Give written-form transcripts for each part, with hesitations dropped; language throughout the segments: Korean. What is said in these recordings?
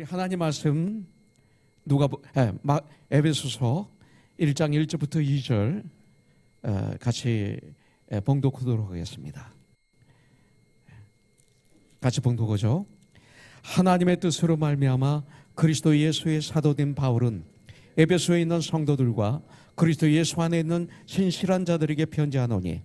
우리 하나님 말씀 에베소서 1장 1절부터 2절 같이 봉독하도록 하겠습니다. 같이 봉독하죠. 하나님의 뜻으로 말미암아 그리스도 예수의 사도된 바울은 에베소에 있는 성도들과 그리스도 예수 안에 있는 신실한 자들에게 편지하노니,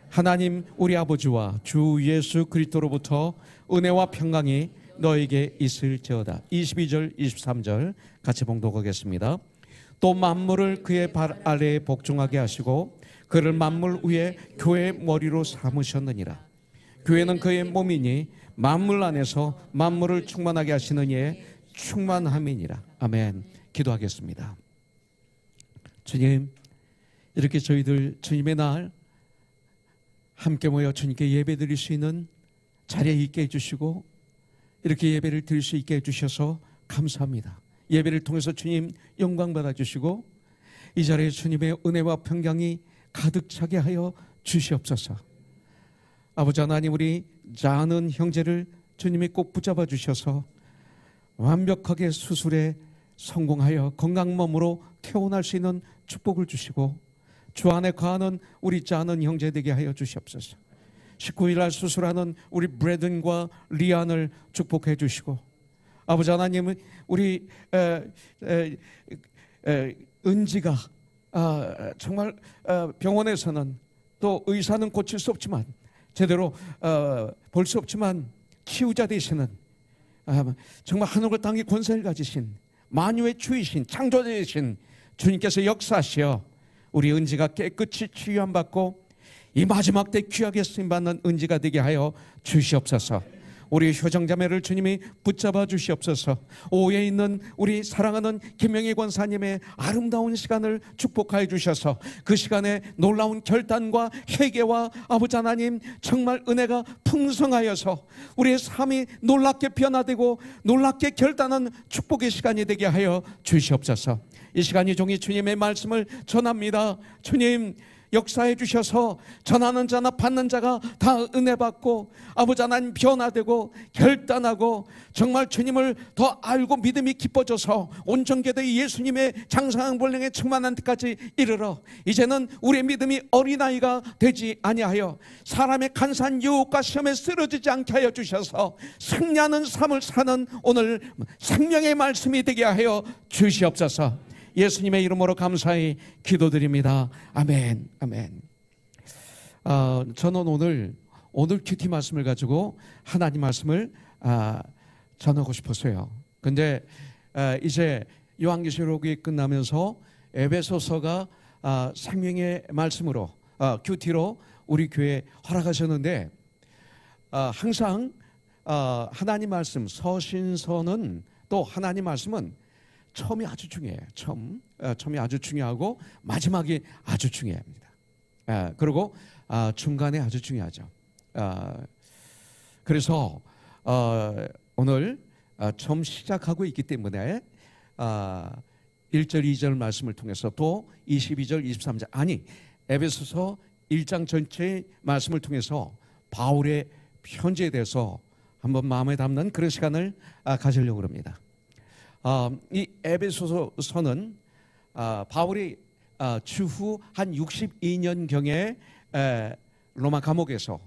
하나님 우리 아버지와 주 예수 그리스도로부터 은혜와 평강이 너에게 있을지어다. 22절 23절 같이 봉독하겠습니다. 또 만물을 그의 발 아래에 복종하게 하시고 그를 만물 위에 교회의 머리로 삼으셨느니라. 교회는 그의 몸이니 만물 안에서 만물을 충만하게 하시는 이의 충만함이니라. 아멘. 기도하겠습니다. 주님, 이렇게 저희들 주님의 날 함께 모여 주님께 예배 드릴 수 있는 자리에 있게 해주시고 이렇게 예배를 드릴 수 있게 해주셔서 감사합니다. 예배를 통해서 주님 영광 받아주시고 이 자리에 주님의 은혜와 평강이 가득 차게 하여 주시옵소서. 아버지 하나님, 우리 작은 형제를 주님이 꼭 붙잡아 주셔서 완벽하게 수술에 성공하여 건강 몸으로 태어날 수 있는 축복을 주시고 주 안에 거하는 우리 작은 형제 되게 하여 주시옵소서. 19일 날 수술하는 우리 브래든과 리안을 축복해 주시고, 아버지 하나님, 우리 은지가 정말 병원에서는 또 의사는 고칠 수 없지만 제대로 볼 수 없지만 치유자 되시는 정말 하늘과 땅의 권세를 가지신 만유의 주이신 창조자이신 주님께서 역사하시어 우리 은지가 깨끗이 치유함 받고 이 마지막 때 귀하게 쓰임받는 은지가 되게 하여 주시옵소서. 우리 효정자매를 주님이 붙잡아 주시옵소서. 오후에 있는 우리 사랑하는 김영희 권사님의 아름다운 시간을 축복하여 주셔서 그 시간에 놀라운 결단과 회개와 아버지 하나님 정말 은혜가 풍성하여서 우리의 삶이 놀랍게 변화되고 놀랍게 결단한 축복의 시간이 되게 하여 주시옵소서. 이 시간이 종이 주님의 말씀을 전합니다. 주님, 역사해 주셔서 전하는 자나 받는 자가 다 은혜 받고 아버지 하나님 변화되고 결단하고 정말 주님을 더 알고 믿음이 깊어져서 온 전계대의 예수님의 장성한 본령에 충만한 데까지 이르러 이제는 우리의 믿음이 어린아이가 되지 아니하여 사람의 간사한 유혹과 시험에 쓰러지지 않게 하여 주셔서 승리하는 삶을 사는 오늘 생명의 말씀이 되게 하여 주시옵소서. 예수님의 이름으로 감사히 기도드립니다. 아멘. 아멘. 저는 오늘 큐티 말씀을 가지고 하나님 말씀을 전하고 싶었어요. 근데 이제 요한계시록이 끝나면서 에베소서가 생명의 말씀으로 큐티로 우리 교회에 허락하셨는데 항상 하나님 말씀 서신서는 또 하나님 말씀은 처음이 아주 중요해요. 처음이 아주 중요하고 마지막이 아주 중요합니다. 그리고 중간에 아주 중요하죠. 그래서 오늘 처음 시작하고 있기 때문에 1절 2절 말씀을 통해서 또 22절 23절 아니 에베소서 1장 전체의 말씀을 통해서 바울의 편지에 대해서 한번 마음에 담는 그런 시간을 가지려고 합니다. 이 에베소서는 바울이 주후 한 62년경에 로마 감옥에서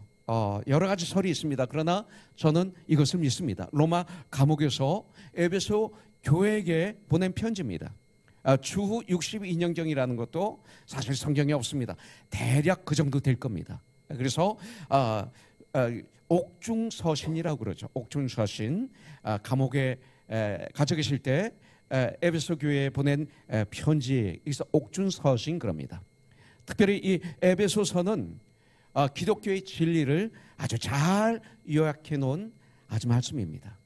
여러 가지 설이 있습니다. 그러나 저는 이것을 믿습니다. 로마 감옥에서 에베소 교회에게 보낸 편지입니다. 주후 62년경이라는 것도 사실 성경에 없습니다. 대략 그 정도 될 겁니다. 그래서 옥중서신이라고 그러죠. 옥중서신, 감옥에 갇혀 계실 때 에베소 교회에 보낸 편지, 여기서 옥중서신 그럽니다. 특별히 이 에베소서는 기독교의 진리를 아주 잘 요약해 놓은 아주 말씀입니다.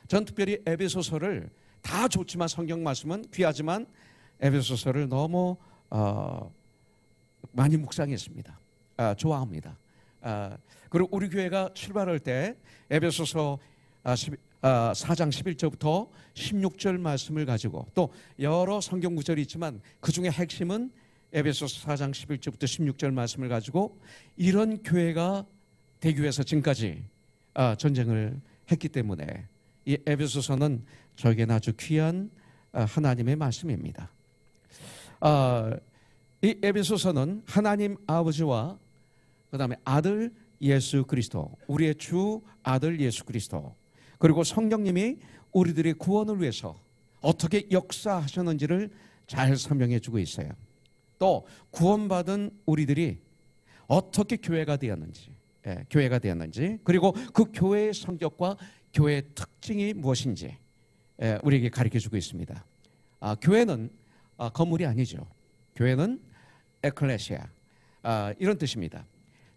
전 특별히 에베소서를 다 좋지만 성경 말씀은 귀하지만 에베소서를 너무 많이 묵상했습니다. 좋아합니다. 그리고 우리 교회가 출발할 때 에베소서 4장 11절부터 16절 말씀을 가지고 또 여러 성경 구절이 있지만 그 중에 핵심은 에베소서 4장 11절부터 16절 말씀을 가지고 이런 교회가 되기 위해서 지금까지 전쟁을 했기 때문에 이 에베소서는 저에게는 아주 귀한 하나님의 말씀입니다. 이 에베소서는 하나님 아버지와 그 다음에 아들 예수 그리스도, 우리의 주 아들 예수 그리스도, 그리고 성령님이 우리들의 구원을 위해서 어떻게 역사하셨는지를 잘 설명해 주고 있어요. 또 구원받은 우리들이 어떻게 교회가 되었는지, 그리고 그 교회의 성격과 교회의 특징이 무엇인지 우리에게 가르쳐 주고 있습니다. 교회는 건물이 아니죠. 교회는 에클레시아, 이런 뜻입니다.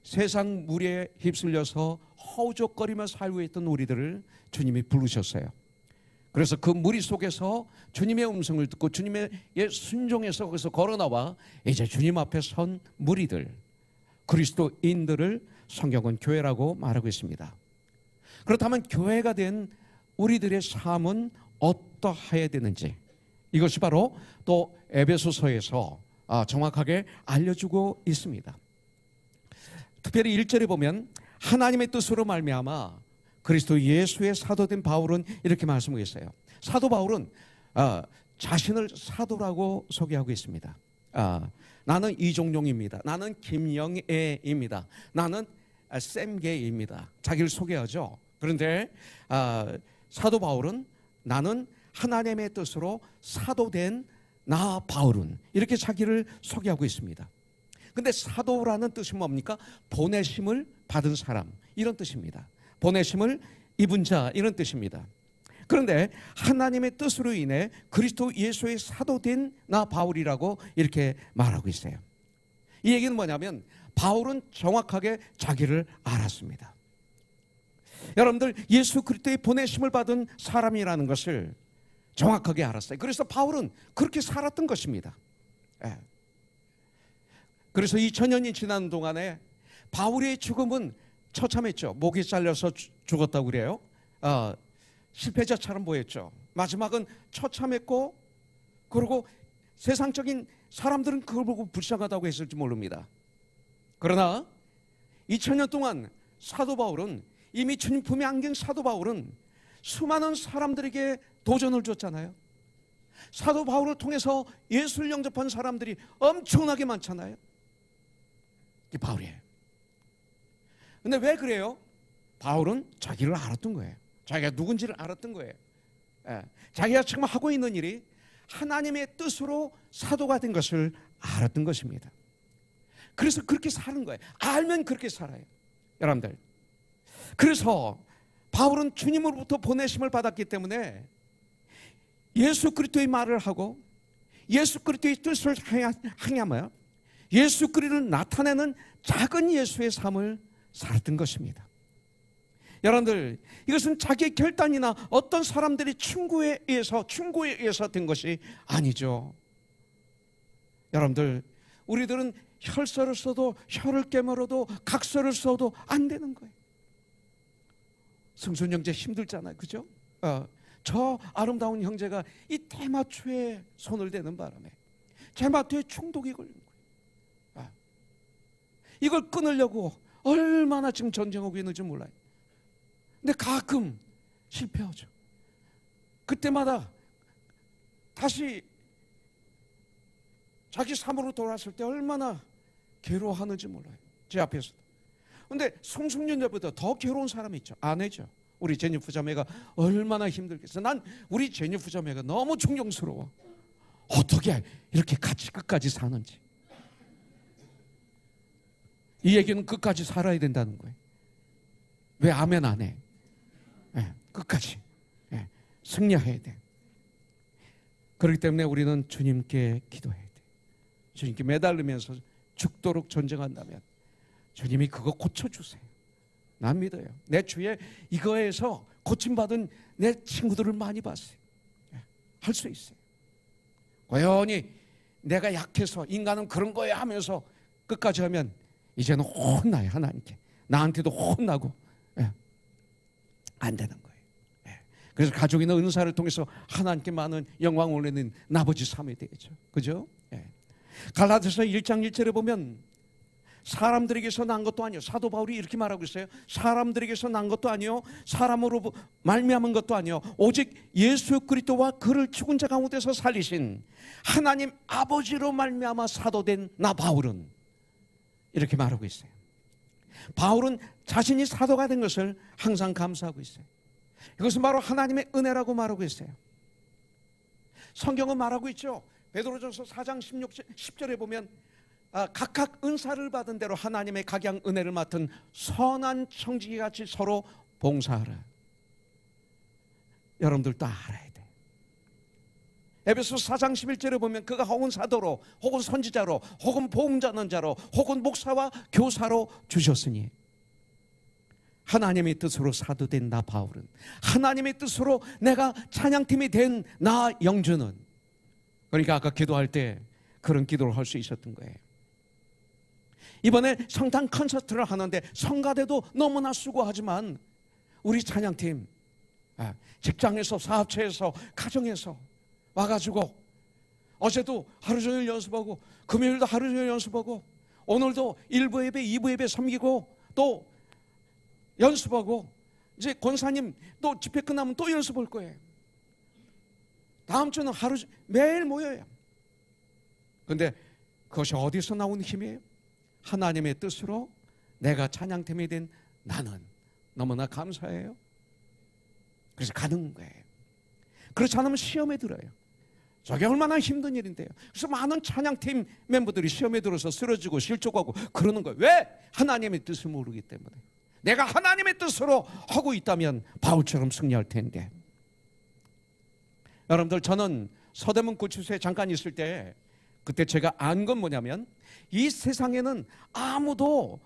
세상 무리에 휩쓸려서 허우적거리며 살고 있던 우리들을 주님이 부르셨어요. 그래서 그 무리 속에서 주님의 음성을 듣고 주님의 순종해서 거기서 걸어나와 이제 주님 앞에 선 무리들, 그리스도인들을 성경은 교회라고 말하고 있습니다. 그렇다면 교회가 된 우리들의 삶은 어떠해야 되는지, 이것이 바로 또 에베소서에서 정확하게 알려주고 있습니다. 특별히 1절에 보면 하나님의 뜻으로 말미암아 그리스도 예수의 사도된 바울은 이렇게 말씀하고 있어요. 사도 바울은 자신을 사도라고 소개하고 있습니다. 나는 이종용입니다. 나는 김영애입니다. 나는 샘게입니다. 자기를 소개하죠. 그런데 사도 바울은 나는 하나님의 뜻으로 사도된 나 바울은, 이렇게 자기를 소개하고 있습니다. 근데 사도라는 뜻이 뭡니까? 보내심을 받은 사람, 이런 뜻입니다. 보내심을 입은 자, 이런 뜻입니다. 그런데 하나님의 뜻으로 인해 그리스도 예수의 사도된 나 바울이라고 이렇게 말하고 있어요. 이 얘기는 뭐냐면 바울은 정확하게 자기를 알았습니다. 여러분들, 예수 그리스도의 보내심을 받은 사람이라는 것을 정확하게 알았어요. 그래서 바울은 그렇게 살았던 것입니다. 그래서 2000년이 지난 동안에 바울의 죽음은 처참했죠. 목이 잘려서 죽었다고 그래요. 실패자처럼 보였죠. 마지막은 처참했고, 그리고 세상적인 사람들은 그걸 보고 불쌍하다고 했을지 모릅니다. 그러나 2000년 동안 사도 바울은, 이미 주님 품에 안긴 사도 바울은 수많은 사람들에게 도전을 줬잖아요. 사도 바울을 통해서 예수를 영접한 사람들이 엄청나게 많잖아요. 이게 바울이에요. 근데 왜 그래요? 바울은 자기를 알았던 거예요. 자기가 누군지를 알았던 거예요. 자기가 지금 하고 있는 일이 하나님의 뜻으로 사도가 된 것을 알았던 것입니다. 그래서 그렇게 사는 거예요. 알면 그렇게 살아요, 여러분들. 그래서 바울은 주님으로부터 보내심을 받았기 때문에 예수 그리스도의 말을 하고 예수 그리스도의 뜻을 행하며 예수 그리스도를 나타내는 작은 예수의 삶을 살았던 것입니다. 여러분들, 이것은 자기의 결단이나 어떤 사람들의 충고에 의해서 된 것이 아니죠. 여러분들, 우리들은 혈서를 써도 혀를 깨물어도 각서를 써도 안 되는 거예요. 승순 형제 힘들잖아요, 그죠? 저 아름다운 형제가 이 대마초에 손을 대는 바람에 대마초에 중독이 걸린 거예요. 이걸 끊으려고 얼마나 지금 전쟁하고 있는지 몰라요. 근데 가끔 실패하죠. 그때마다 다시 자기 삶으로 돌아왔을 때 얼마나 괴로워하는지 몰라요, 제 앞에서도. 근데 송숙년자보다 더 괴로운 사람이 있죠. 아내죠. 우리 제니프 자매가 얼마나 힘들겠어. 난 우리 제니프 자매가 너무 존경스러워. 어떻게 이렇게 같이 끝까지 사는지. 이 얘기는 끝까지 살아야 된다는 거예요. 왜 아멘 안 해? 끝까지 승리해야 돼. 그렇기 때문에 우리는 주님께 기도해야 돼. 주님께 매달리면서 죽도록 전쟁한다면 주님이 그거 고쳐주세요. 난 믿어요. 내 주위에 이거에서 고침받은 내 친구들을 많이 봤어요. 할 수 있어요. 고연히 내가 약해서 인간은 그런 거야 하면서 끝까지 하면 이제는 혼나요, 하나님께. 나한테도 혼나고 안 되는 거예요. 그래서 가족이 있는 은사를 통해서 하나님께 많은 영광을 올리는 나머지 삶이 되겠죠. 그죠? 갈라디아서 1장 1절에 보면 사람들에게서 난 것도 아니요. 사도 바울이 이렇게 말하고 있어요. 사람들에게서 난 것도 아니요, 사람으로 말미암은 것도 아니요, 오직 예수 그리스도와 그를 죽은 자 가운데서 살리신 하나님 아버지로 말미암아 사도된 나 바울은, 이렇게 말하고 있어요. 바울은 자신이 사도가 된 것을 항상 감사하고 있어요. 이것은 바로 하나님의 은혜라고 말하고 있어요. 성경은 말하고 있죠. 베드로전서 4장 10절에 보면 각각 은사를 받은 대로 하나님의 각양 은혜를 맡은 선한 청지기같이 서로 봉사하라. 여러분들도 알아야 돼. 에베소 4장 11절에 보면 그가 혹은 사도로, 혹은 선지자로, 혹은 복음 전언자로, 혹은 목사와 교사로 주셨으니, 하나님의 뜻으로 사도된 나 바울은, 하나님의 뜻으로 내가 찬양팀이 된 나 영주는, 그러니까 아까 기도할 때 그런 기도를 할 수 있었던 거예요. 이번에 성탄 콘서트를 하는데 성가대도 너무나 수고하지만 우리 찬양팀 직장에서, 사업체에서, 가정에서 와가지고 어제도 하루 종일 연습하고, 금요일도 하루 종일 연습하고, 오늘도 1부 예배, 2부 예배 섬기고, 또 연습하고, 이제 권사님 또 집회 끝나면 또 연습할 거예요. 다음 주는 매일 모여요. 그런데 그것이 어디서 나온 힘이에요? 하나님의 뜻으로 내가 찬양팀이 된 나는 너무나 감사해요. 그래서 가는 거예요. 그렇지 않으면 시험에 들어요. 저게 얼마나 힘든 일인데요. 그래서 많은 찬양팀 멤버들이 시험에 들어서 쓰러지고 실족하고 그러는 거예요. 왜? 하나님의 뜻을 모르기 때문에. 내가 하나님의 뜻으로 하고 있다면 바울처럼 승리할 텐데. 여러분들, 저는 서대문 구치소에 잠깐 있을 때 그때 제가 안 건 뭐냐면, 이 세상에는 아무도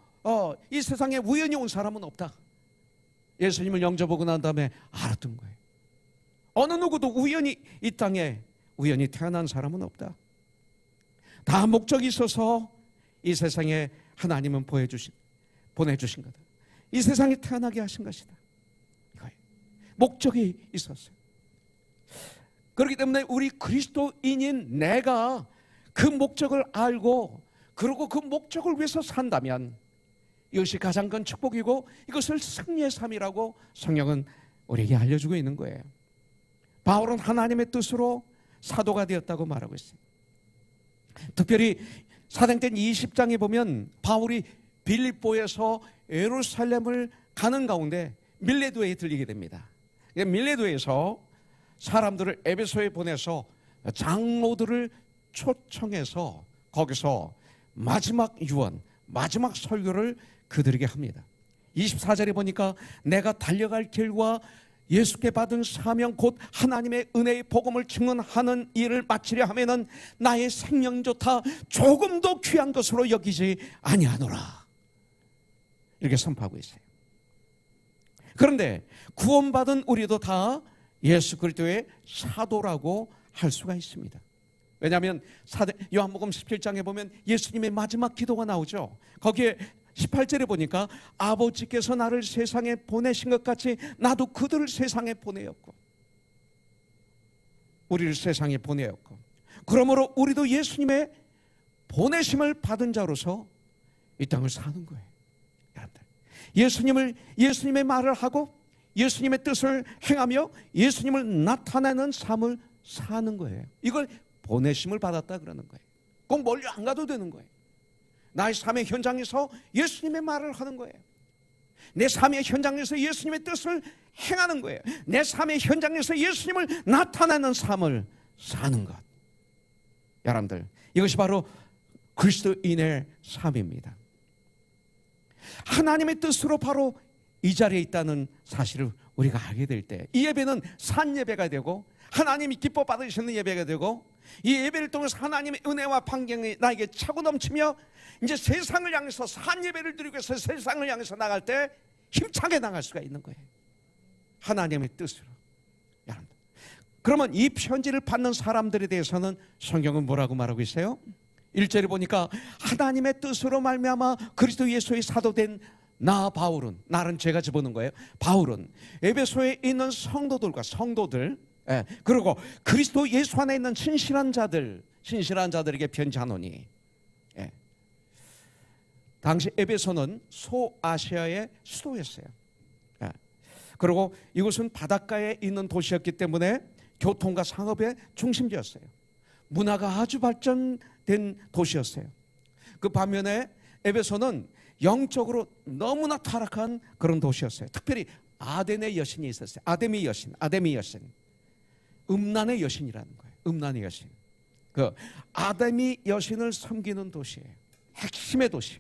이 세상에 우연히 온 사람은 없다. 예수님을 영접하고 난 다음에 알았던 거예요. 어느 누구도 우연히 이 땅에 우연히 태어난 사람은 없다. 다 목적이 있어서 이 세상에 하나님은 보내주신 거다. 이 세상에 태어나게 하신 것이다. 이거예요. 목적이 있었어요. 그렇기 때문에 우리 그리스도인인 내가 그 목적을 알고, 그리고 그 목적을 위해서 산다면 이것이 가장 큰 축복이고, 이것을 승리의 삶이라고 성경은 우리에게 알려주고 있는 거예요. 바울은 하나님의 뜻으로 사도가 되었다고 말하고 있어요. 특별히 사도행전 20장에 보면 바울이 빌립보에서 예루살렘을 가는 가운데 밀레도에 들리게 됩니다. 밀레도에서 사람들을 에베소에 보내서 장로들을 초청해서 거기서 마지막 유언, 마지막 설교를 그들에게 합니다. 24절에 보니까 내가 달려갈 길과 예수께 받은 사명 곧 하나님의 은혜의 복음을 증언하는 일을 마치려 하면은 나의 생명조차 조금도 귀한 것으로 여기지 아니하노라. 이렇게 선포하고 있어요. 그런데 구원받은 우리도 다 예수 그리스도의 사도라고 할 수가 있습니다. 왜냐하면 요한복음 17장에 보면 예수님의 마지막 기도가 나오죠. 거기에 18절에 보니까 아버지께서 나를 세상에 보내신 것 같이 나도 그들을 세상에 보내었고, 우리를 세상에 보내었고, 그러므로 우리도 예수님의 보내심을 받은 자로서 이 땅을 사는 거예요. 여러분들, 예수님의 말을 하고 예수님의 뜻을 행하며 예수님을 나타내는 삶을 사는 거예요. 이걸 보내심을 받았다 그러는 거예요. 꼭 멀리 안 가도 되는 거예요. 나의 삶의 현장에서 예수님의 말을 하는 거예요. 내 삶의 현장에서 예수님의 뜻을 행하는 거예요. 내 삶의 현장에서 예수님을 나타내는 삶을 사는 것. 여러분들, 이것이 바로 그리스도인의 삶입니다. 하나님의 뜻으로 바로 이 자리에 있다는 사실을 우리가 알게 될 때, 이 예배는 산 예배가 되고 하나님이 기뻐 받으시는 예배가 되고, 이 예배를 통해서 하나님의 은혜와 판경이 나에게 차고 넘치며 이제 세상을 향해서 산 예배를 드리고 해서 세상을 향해서 나갈 때 힘차게 나갈 수가 있는 거예요. 하나님의 뜻으로. 여러분들, 그러면 이 편지를 받는 사람들에 대해서는 성경은 뭐라고 말하고 있어요? 1절에 보니까 하나님의 뜻으로 말미암아 그리스도 예수의 사도된 나 바울은, 나는 제가 집어넣은 거예요. 바울은 에베소에 있는 성도들, 그리고 그리스도 예수 안에 있는 신실한 자들에게 편지하노니, 당시 에베소는 소아시아의 수도였어요. 그리고 이곳은 바닷가에 있는 도시였기 때문에 교통과 상업의 중심지였어요. 문화가 아주 발전된 도시였어요. 그 반면에 에베소는 영적으로 너무나 타락한 그런 도시였어요. 특별히 아덴의 여신이 있었어요. 아데미 여신. 음란의 여신이라는 거예요. 음란의 여신. 그 아데미 여신을 섬기는 도시예요. 핵심의 도시.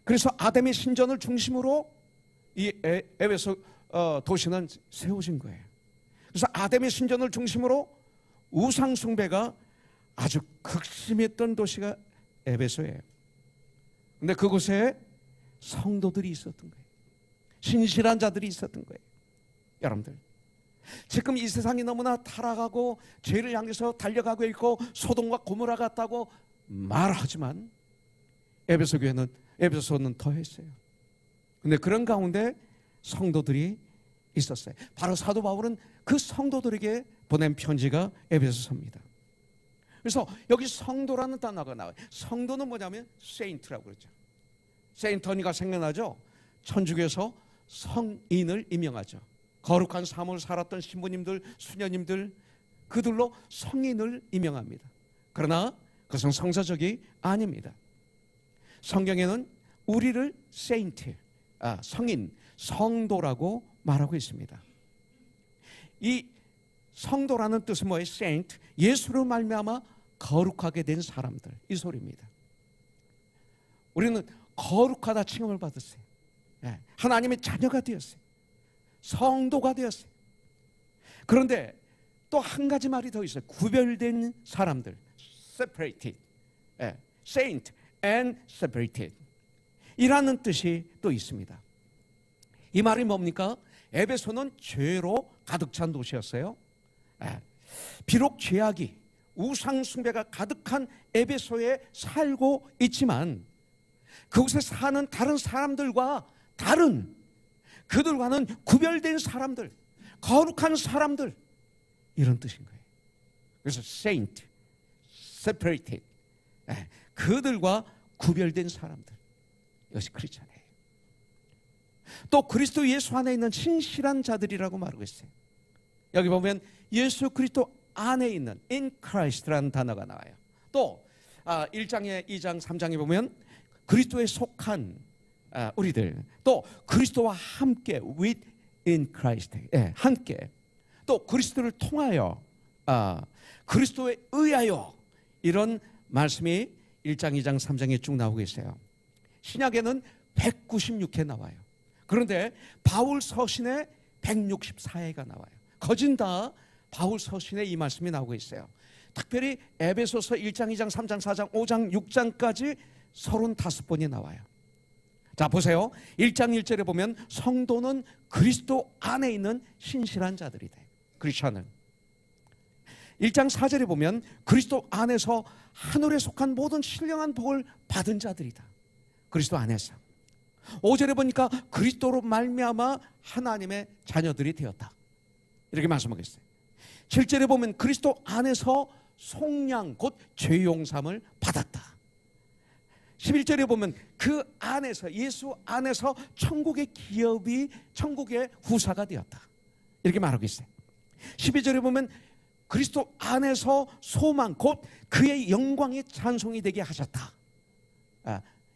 그래서 아데미 신전을 중심으로 이 에베소 도시는 세워진 거예요. 그래서 아데미 신전을 중심으로 우상 숭배가 아주 극심했던 도시가 에베소예요. 근데 그곳에 성도들이 있었던 거예요. 신실한 자들이 있었던 거예요. 여러분들, 지금 이 세상이 너무나 타락하고 죄를 향해서 달려가고 있고 소돔과 고모라 같다고 말하지만 에베소는 더했어요. 근데 그런 가운데 성도들이 있었어요. 바로 사도 바울은 그 성도들에게 보낸 편지가 에베소서입니다. 그래서 여기 성도라는 단어가 나와요. 성도는 뭐냐면 세인트라고 그러죠. 세인터니가 생각나죠. 천주교에서 성인을 임명하죠. 거룩한 삶을 살았던 신부님들, 수녀님들, 그들로 성인을 임명합니다. 그러나 그것은 성사적이 아닙니다. 성경에는 우리를 세인트, 성인, 성도라고 말하고 있습니다. 이 성도라는 뜻은 뭐예요? 세인트, 예수로 말미암아 거룩하게 된 사람들, 이 소리입니다. 우리는 거룩하다 칭함을 받았어요. 하나님의 자녀가 되었어요. 성도가 되었어요. 그런데 또 한 가지 말이 더 있어요. 구별된 사람들, separated, saint and separated 이라는 뜻이 또 있습니다. 이 말이 뭡니까? 에베소는 죄로 가득 찬 도시였어요. 비록 죄악이, 우상 숭배가 가득한 에베소에 살고 있지만 그곳에 사는 다른 사람들과 다른, 그들과는 구별된 사람들, 거룩한 사람들, 이런 뜻인 거예요. 그래서 saint, separated, 그들과 구별된 사람들, 이것이 크리스찬이에요. 또 그리스도 예수 안에 있는 신실한 자들이라고 말하고 있어요. 여기 보면 예수 그리스도 안에 있는 in Christ라는 단어가 나와요. 또 1장에 2장 3장에 보면 그리스도에 속한 우리들, 또 그리스도와 함께 with in Christ, 함께, 또 그리스도를 통하여, 그리스도에 의하여, 이런 말씀이 1장 2장 3장에 쭉 나오고 있어요. 신약에는 196회 나와요. 그런데 바울 서신에 164회가 나와요. 거진 다 바울 서신에 이 말씀이 나오고 있어요. 특별히 에베소서 1장 2장 3장 4장 5장 6장까지 35번이 나와요. 자, 보세요. 1장 1절에 보면 성도는 그리스도 안에 있는 신실한 자들이다. 크리스천은. 1장 4절에 보면 그리스도 안에서 하늘에 속한 모든 신령한 복을 받은 자들이다. 그리스도 안에서. 5절에 보니까 그리스도로 말미암아 하나님의 자녀들이 되었다. 이렇게 말씀하고 있어요. 7절에 보면 그리스도 안에서 속량, 곧 죄용삼을 받았다. 11절에 보면 그 안에서, 예수 안에서 천국의 기업이, 천국의 후사가 되었다. 이렇게 말하고 있어요. 12절에 보면 그리스도 안에서 소망, 곧 그의 영광의 찬송이 되게 하셨다.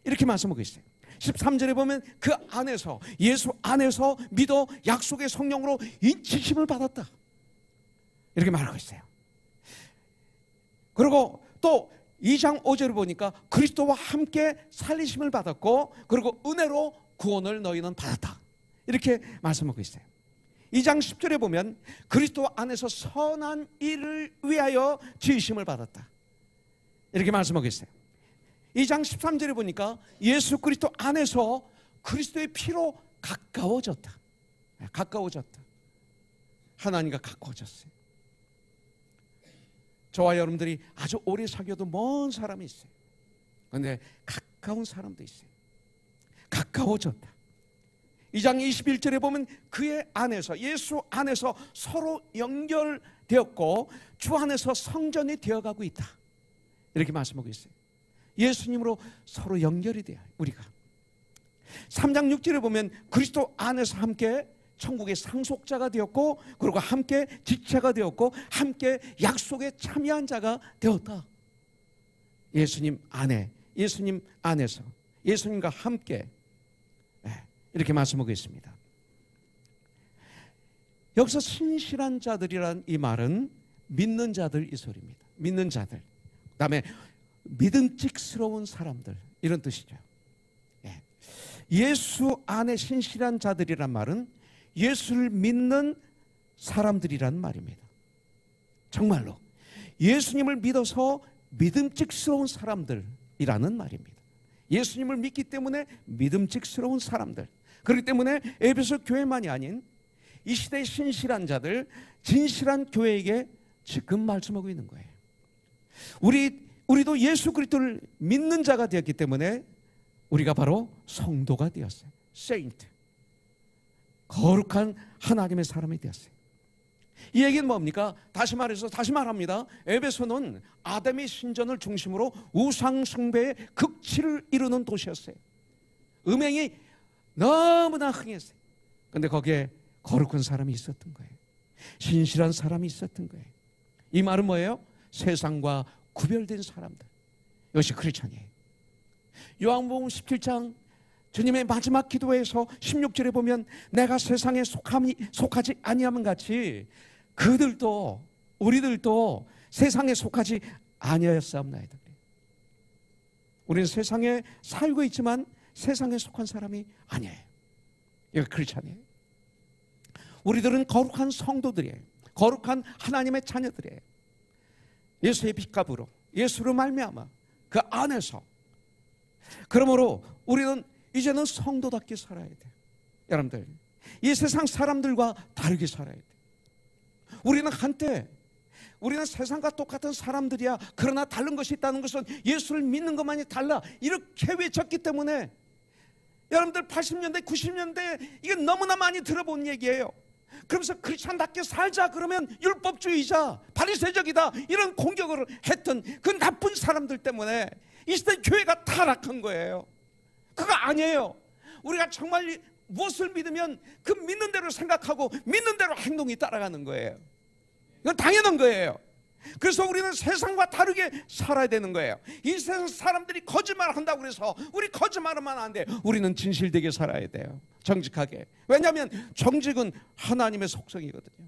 이렇게 말씀하고 있어요. 13절에 보면 그 안에서, 예수 안에서 믿어 약속의 성령으로 인치심을 받았다. 이렇게 말하고 있어요. 그리고 또 2장 5절을 보니까 그리스도와 함께 살리심을 받았고, 그리고 은혜로 구원을 너희는 받았다. 이렇게 말씀하고 있어요. 2장 10절에 보면 그리스도 안에서 선한 일을 위하여 지으심을 받았다. 이렇게 말씀하고 있어요. 2장 13절에 보니까 예수 그리스도 안에서 그리스도의 피로 가까워졌다. 가까워졌다. 하나님과 가까워졌어요. 저와 여러분들이 아주 오래 사귀어도 먼 사람이 있어요. 그런데 가까운 사람도 있어요. 가까워졌다. 2장 21절에 보면 그의 안에서, 예수 안에서 서로 연결되었고 주 안에서 성전이 되어가고 있다. 이렇게 말씀하고 있어요. 예수님으로 서로 연결이 돼요. 우리가 3장 6절에 보면 그리스도 안에서 함께 천국의 상속자가 되었고, 그리고 함께 지체가 되었고, 함께 약속에 참여한 자가 되었다. 예수님 안에, 예수님 안에서, 예수님과 함께, 이렇게 말씀하고 있습니다. 여기서 신실한 자들이란 이 말은 믿는 자들 이 소리입니다. 믿는 자들, 그 다음에 믿음직스러운 사람들, 이런 뜻이죠. 예수 안에 신실한 자들이란 말은 예수를 믿는 사람들이란 말입니다. 정말로 예수님을 믿어서 믿음직스러운 사람들이라는 말입니다. 예수님을 믿기 때문에 믿음직스러운 사람들, 그렇기 때문에 에베소 교회만이 아닌 이 시대의 신실한 자들, 진실한 교회에게 지금 말씀하고 있는 거예요. 우리도 예수 그리스도를 믿는 자가 되었기 때문에 우리가 바로 성도가 되었어요. 세인트, 거룩한 하나님의 사람이 되었어요. 이 얘기는 뭡니까? 다시 말합니다. 에베소는 아담의 신전을 중심으로 우상 숭배의 극치를 이루는 도시였어요. 음행이 너무나 흥했어요. 그런데 거기에 거룩한 사람이 있었던 거예요. 신실한 사람이 있었던 거예요. 이 말은 뭐예요? 세상과 구별된 사람들, 이것이 크리스찬이에요. 요한복음 17장 주님의 마지막 기도에서 16절에 보면 내가 세상에 속하지 아니함은 같이 그들도, 우리들도 세상에 속하지 아니하였사옵나이다. 우리는 세상에 살고 있지만 세상에 속한 사람이 아니에요. 이거 크리스찬이에요. 우리들은 거룩한 성도들이에요. 거룩한 하나님의 자녀들이에요. 예수의 빛값으로, 예수로 말미암아 그 안에서, 그러므로 우리는 이제는 성도답게 살아야 돼요. 여러분들, 이 세상 사람들과 다르게 살아야 돼요. 우리는 세상과 똑같은 사람들이야. 그러나 다른 것이 있다는 것은 예수를 믿는 것만이 달라, 이렇게 외쳤기 때문에 여러분들 80년대 90년대 이게 너무나 많이 들어본 얘기예요. 그러면서 크리스찬답게 살자 그러면 율법주의자, 바리새적이다, 이런 공격을 했던 그 나쁜 사람들 때문에 이 시대 교회가 타락한 거예요. 그거 아니에요. 우리가 정말 무엇을 믿으면 그 믿는 대로 생각하고 믿는 대로 행동이 따라가는 거예요. 이건 당연한 거예요. 그래서 우리는 세상과 다르게 살아야 되는 거예요. 이 세상 사람들이 거짓말 한다고 해서 우리 거짓말하면 안 돼요. 우리는 진실되게 살아야 돼요. 정직하게. 왜냐하면 정직은 하나님의 속성이거든요.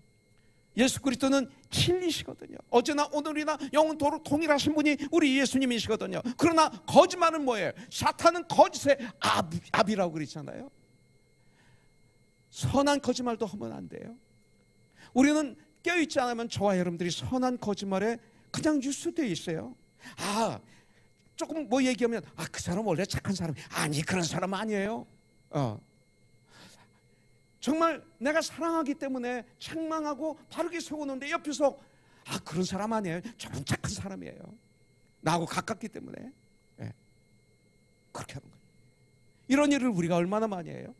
예수 그리스도는 진리시거든요. 어제나 오늘이나 영원토록 동일하신 분이 우리 예수님이시거든요. 그러나 거짓말은 뭐예요? 사탄은 거짓의 압이라고 그랬잖아요. 선한 거짓말도 하면 안 돼요. 우리는 깨어있지 않으면 저와 여러분들이 선한 거짓말에 그냥 유수되어 있어요. 조금 뭐 얘기하면 그 사람 원래 착한 사람, 아니 그런 사람 아니에요. 정말 내가 사랑하기 때문에 책망하고 바르게 세우는데 옆에서 그런 사람 아니에요. 저분 착한 사람이에요. 나하고 가깝기 때문에. 그렇게 하는 거예요. 이런 일을 우리가 얼마나 많이 해요?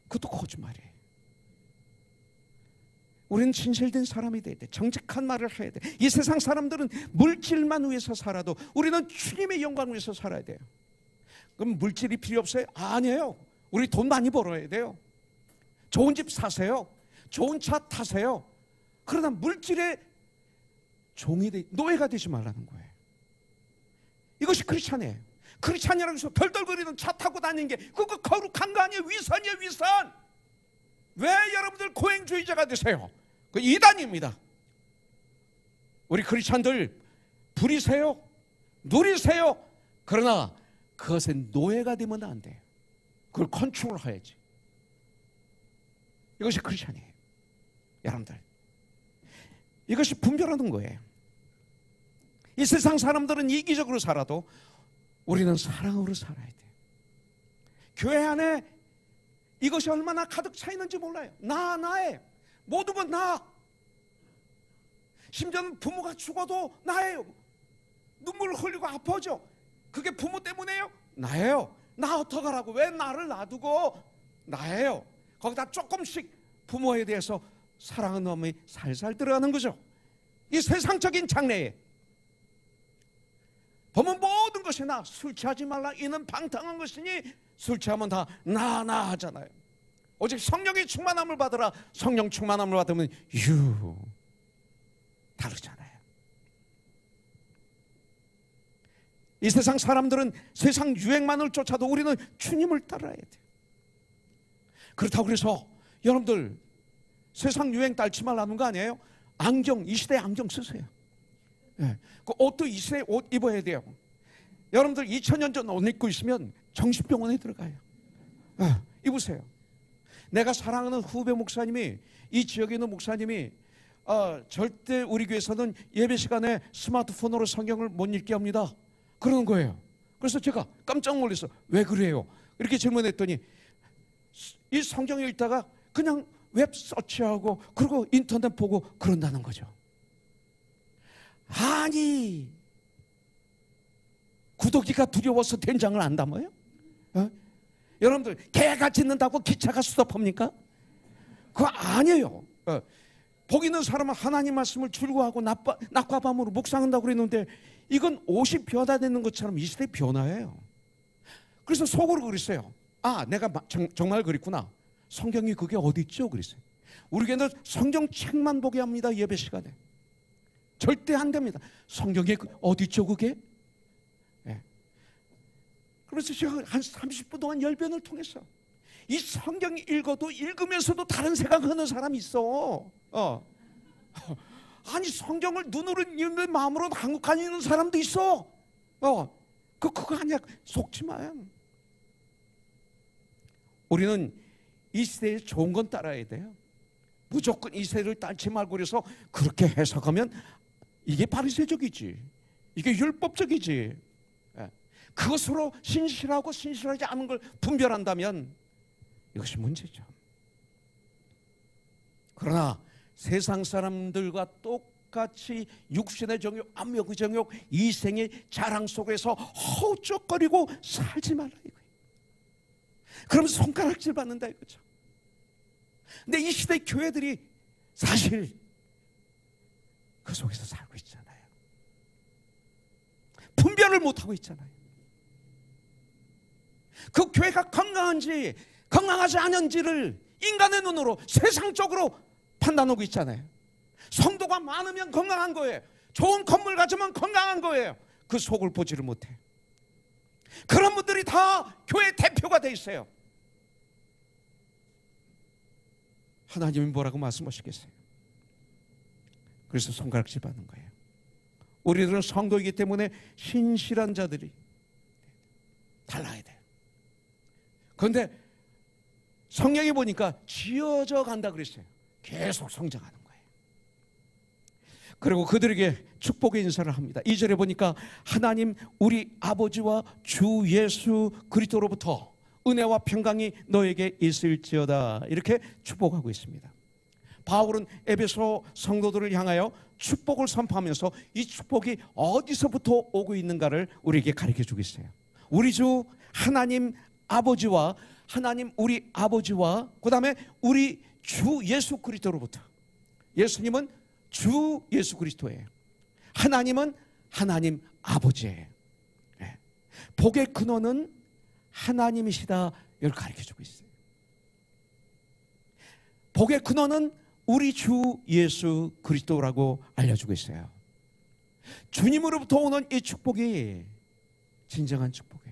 그것도 거짓말이에요. 우리는 진실된 사람이 돼야 돼. 정직한 말을 해야 돼. 이 세상 사람들은 물질만 위해서 살아도 우리는 주님의 영광을 위해서 살아야 돼요. 그럼 물질이 필요 없어요? 아니에요. 우리 돈 많이 벌어야 돼요. 좋은 집 사세요. 좋은 차 타세요. 그러나 물질의 노예가 되지 말라는 거예요. 이것이 크리스찬이에요. 크리스찬이라고 해서 덜덜거리는 차 타고 다니는 게 그거 거룩한 거 아니에요. 위선이에요, 위선. 왜 여러분들 고행주의자가 되세요? 그 이단입니다. 우리 크리스찬들 부리세요, 누리세요. 그러나 그것에 노예가 되면 안 돼요. 그걸 컨트롤해야지. 이것이 크리스찬이에요. 여러분들, 이것이 분별하는 거예요. 이 세상 사람들은 이기적으로 살아도 우리는 사랑으로 살아야 돼요. 교회 안에 이것이 얼마나 가득 차 있는지 몰라요. 나예요. 모든 건 나. 심지어는 부모가 죽어도 나예요. 눈물을 흘리고 아파져. 그게 부모 때문에요? 나예요. 나 어떡하라고. 왜 나를 놔두고. 나예요. 거기다 조금씩 부모에 대해서 사랑하는 마음이 살살 들어가는 거죠. 이 세상적인 장래에. 보면 모든 것이 나, 술 취하지 말라 이는 방탕한 것이니 술 취하면 다 나 하잖아요. 오직 성령의 충만함을 받으라. 성령 충만함을 받으면 다르잖아요. 이 세상 사람들은 세상 유행만을 쫓아도 우리는 주님을 따라야 돼요. 그렇다고 그래서 여러분들 세상 유행 따르지 말라는 거 아니에요? 안경, 이 시대에 안경 쓰세요. 네. 그 옷도 이 시대에 옷 입어야 돼요. 여러분들 2000년 전 옷 입고 있으면 정신병원에 들어가요. 네. 입으세요. 내가 사랑하는 후배 목사님이, 이 지역에 있는 목사님이 절대 우리 교회에서는 예배 시간에 스마트폰으로 성경을 못 읽게 합니다. 그러는 거예요. 그래서 제가 깜짝 놀라서 왜 그래요? 이렇게 질문했더니 이 성경을 읽다가 그냥 웹 서치하고 그리고 인터넷 보고 그런다는 거죠. 아니, 구더기가 두려워서 된장을 안 담아요? 여러분들 개가 짖는다고 기차가 스톱합니까? 그거 아니에요. 복 있는 사람은 하나님 말씀을 줄거하고 낮과 밤으로 묵상한다고 그랬는데 이건 옷이 변화되는 것처럼 이 시대의 변화예요. 그래서 속으로 그랬어요. 아, 내가 정말 그랬구나. 성경이 그게 어디 있죠? 그랬어요. 우리 교회는 성경책만 보게 합니다. 예배 시간에. 절대 안 됩니다. 성경이 어디 있죠? 그게? 네. 그래서 제가 한 30분 동안 열변을 통해서 이 성경 읽어도 읽으면서도 다른 생각하는 사람이 있어. 아니, 성경을 눈으로 읽는 마음으로 한국한 있는 사람도 있어. 그거 아니야. 속지 마요. 우리는 이 시대에 좋은 건 따라야 돼요. 무조건 이 세대를 따르지 말고 그래서 그렇게 해석하면 이게 바리새적이지. 이게 율법적이지. 그것으로 신실하고 신실하지 않은 걸 분별한다면 이것이 문제죠. 그러나 세상 사람들과 똑같이 육신의 정욕, 암욕의 정욕, 이생의 자랑 속에서 허우적거리고 살지 말라 이거예요. 그러면서 손가락질 받는다 이거죠. 근데 이 시대 교회들이 사실 그 속에서 살고 있잖아요. 분별을 못하고 있잖아요. 그 교회가 건강한지 건강하지 않은지를 인간의 눈으로 세상적으로 판단하고 있잖아요. 성도가 많으면 건강한 거예요. 좋은 건물 가지면 건강한 거예요. 그 속을 보지를 못해. 그런 분들이 다 교회 대표가 돼 있어요. 하나님이 뭐라고 말씀하시겠어요? 그래서 손가락질 받는 거예요. 우리들은 성도이기 때문에 신실한 자들이 달라야 돼요. 그런데 성경에 보니까 지어져 간다 그랬어요. 계속 성장하는 거예요. 그리고 그들에게 축복의 인사를 합니다. 2절에 보니까 하나님 우리 아버지와 주 예수 그리스도로부터 은혜와 평강이 너에게 있을지어다 이렇게 축복하고 있습니다. 바울은 에베소 성도들을 향하여 축복을 선포하면서 이 축복이 어디서부터 오고 있는가를 우리에게 가르쳐주고 있어요. 우리 주 하나님 아버지와 하나님 우리 아버지와 그 다음에 우리 주 예수 그리스도로부터. 예수님은 주 예수 그리스도예요. 하나님은 하나님 아버지예요. 복의 근원은 하나님이시다 이걸 가르쳐주고 있어요. 복의 근원은 우리 주 예수 그리스도라고 알려주고 있어요. 주님으로부터 오는 이 축복이 진정한 축복이에요.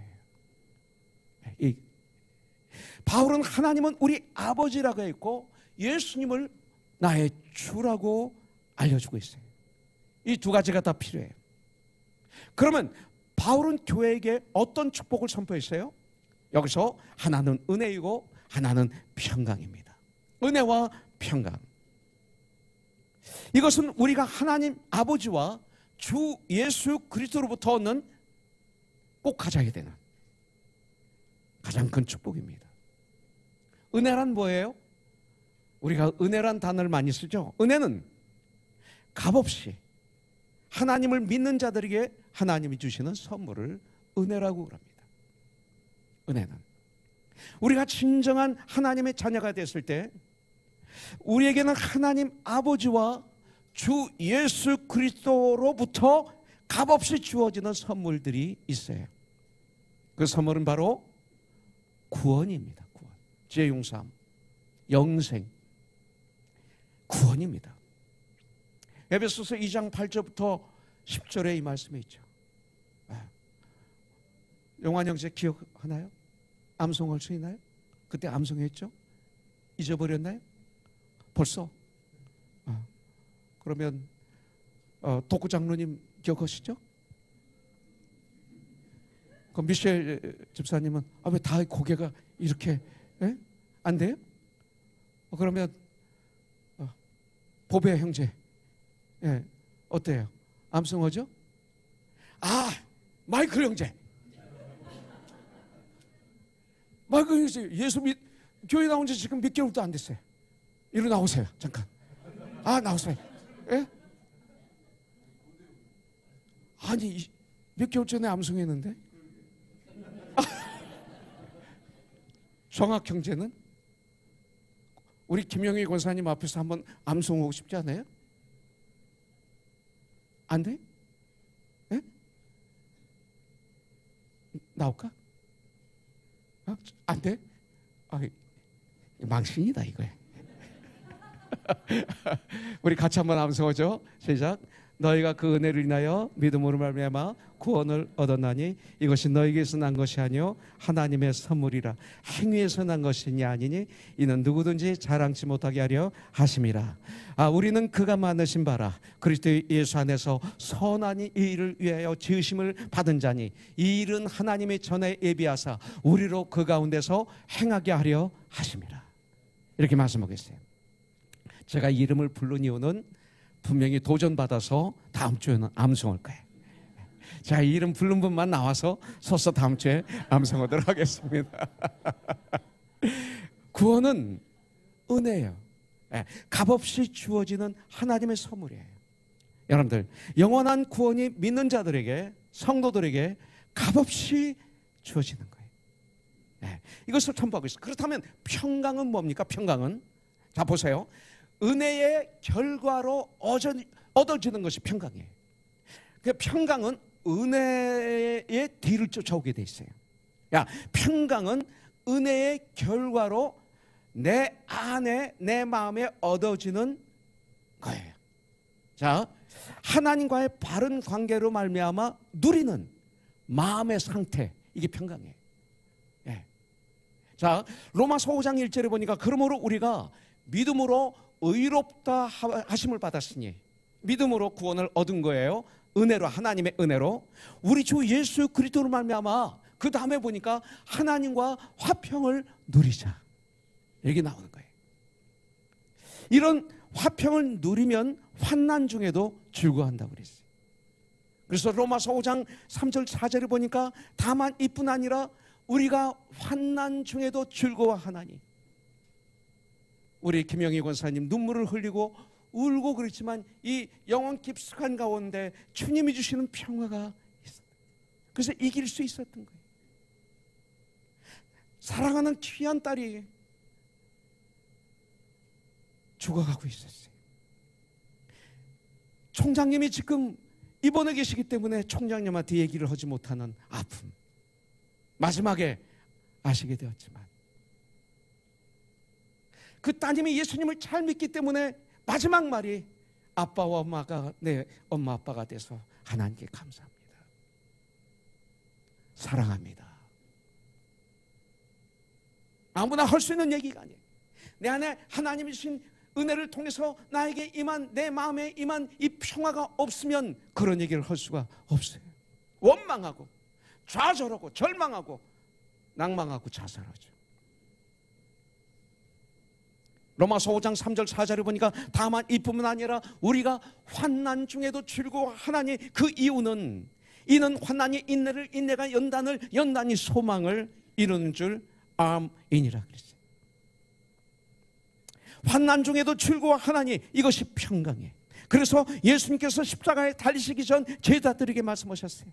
바울은 하나님은 우리 아버지라고 했고 예수님을 나의 주라고 알려주고 있어요. 이 두 가지가 다 필요해요. 그러면 바울은 교회에게 어떤 축복을 선포했어요? 여기서 하나는 은혜이고 하나는 평강입니다. 은혜와 평강. 이것은 우리가 하나님 아버지와 주 예수 그리스도로부터 얻는 꼭 가져야 되는 가장 큰 축복입니다. 은혜란 뭐예요? 우리가 은혜란 단어를 많이 쓰죠. 은혜는 값없이 하나님을 믿는 자들에게 하나님이 주시는 선물을 은혜라고 합니다. 은혜는 우리가 진정한 하나님의 자녀가 됐을 때 우리에게는 하나님 아버지와 주 예수 그리스도로부터 값없이 주어지는 선물들이 있어요. 그 선물은 바로 구원입니다. 구원. 죄 용서함, 영생, 구원입니다. 에베소서 2장 8절부터 10절에 이 말씀이 있죠. 용환 형제 기억하나요? 암송할 수 있나요? 그때 암송했죠? 잊어버렸나요? 벌써? 그러면 독구 장로님 기억하시죠? 그 미셸 집사님은 왜 다 고개가 이렇게 안 돼요? 그러면 보배 형제 어때요? 암송하죠? 마이클 형제. 마이클 형제 예수 교회 나온 지 지금 몇 개월도 안 됐어요. 이리 나오세요. 잠깐. 나오세요. 예? 아니 몇 개월 전에 암송했는데. 정학 형제는 우리 김영희 권사님 앞에서 한번 암송하고 싶지 않아요? 안 돼? 예? 나올까? 안 돼? 망신이다 이거야. 우리 같이 한번 암송하죠. 시작. 너희가 그 은혜를 인하여 믿음으로 말미암아 구원을 얻었나니 이것이 너희에게서 난 것이 아니요 하나님의 선물이라. 행위에서 난 것이 아니니 이는 누구든지 자랑치 못하게 하려 하심이라. 우리는 그가 만드신 바라 그리스도 예수 안에서 선한 이 일을 위하여 지으심을 받은 자니 이 일은 하나님의 전에 예비하사 우리로 그 가운데서 행하게 하려 하심이라. 이렇게 말씀하겠어요. 제가 이름을 부른 이유는 분명히 도전받아서 다음 주에는 암송할 거예요. 자, 이름 부른 분만 나와서 서서 다음 주에 암송하도록 하겠습니다. 구원은 은혜예요. 값없이 주어지는 하나님의 선물이에요. 여러분들, 영원한 구원이 믿는 자들에게, 성도들에게 값없이 주어지는 거예요. 이것을 첨부하고 있어요. 그렇다면 평강은 뭡니까? 평강은, 자 보세요. 은혜의 결과로 얻어지는 것이 평강이에요. 그 평강은 은혜의 뒤를 쫓아오게 돼 있어요. 평강은 은혜의 결과로 내 안에, 내 마음에 얻어지는 거예요. 자, 하나님과의 바른 관계로 말미암아 누리는 마음의 상태, 이게 평강이에요. 자, 로마서 5장 1절에 보니까 그러므로 우리가 믿음으로 의롭다 하심을 받았으니, 믿음으로 구원을 얻은 거예요. 은혜로, 하나님의 은혜로. 우리 주 예수 그리스도로 말미암아 그 다음에 보니까 하나님과 화평을 누리자, 이렇게 나오는 거예요. 이런 화평을 누리면 환난 중에도 즐거워한다고 그랬어요. 그래서 로마서 5장 3절 4절에 보니까 다만 이뿐 아니라 우리가 환난 중에도 즐거워하나니. 우리 김영희 권사님 눈물을 흘리고 울고 그랬지만 이 영혼 깊숙한 가운데 주님이 주시는 평화가 있었어요. 그래서 이길 수 있었던 거예요. 사랑하는 귀한 딸이 죽어가고 있었어요. 총장님이 지금 입원해 계시기 때문에 총장님한테 얘기를 하지 못하는 아픔, 마지막에 아시게 되었지만 그 따님이 예수님을 잘 믿기 때문에 마지막 말이 아빠와 엄마가 내 엄마 아빠가 돼서 하나님께 감사합니다, 사랑합니다. 아무나 할 수 있는 얘기가 아니에요. 내 안에 하나님이 주신 은혜를 통해서 나에게 임한, 내 마음에 임한 이 평화가 없으면 그런 얘기를 할 수가 없어요. 원망하고 좌절하고 절망하고 낭망하고 자살하죠. 로마서 5장 3절 4절에 보니까 다만 이뿐만 아니라 우리가 환난 중에도 즐거워하나니 그 이유는 이는 환난이 인내를, 인내가 연단을, 연단이 소망을 이루는 줄 암이니라 그랬어요. 환난 중에도 즐거워하나니 이것이 평강이에요. 그래서 예수님께서 십자가에 달리시기 전 제자들에게 말씀하셨어요.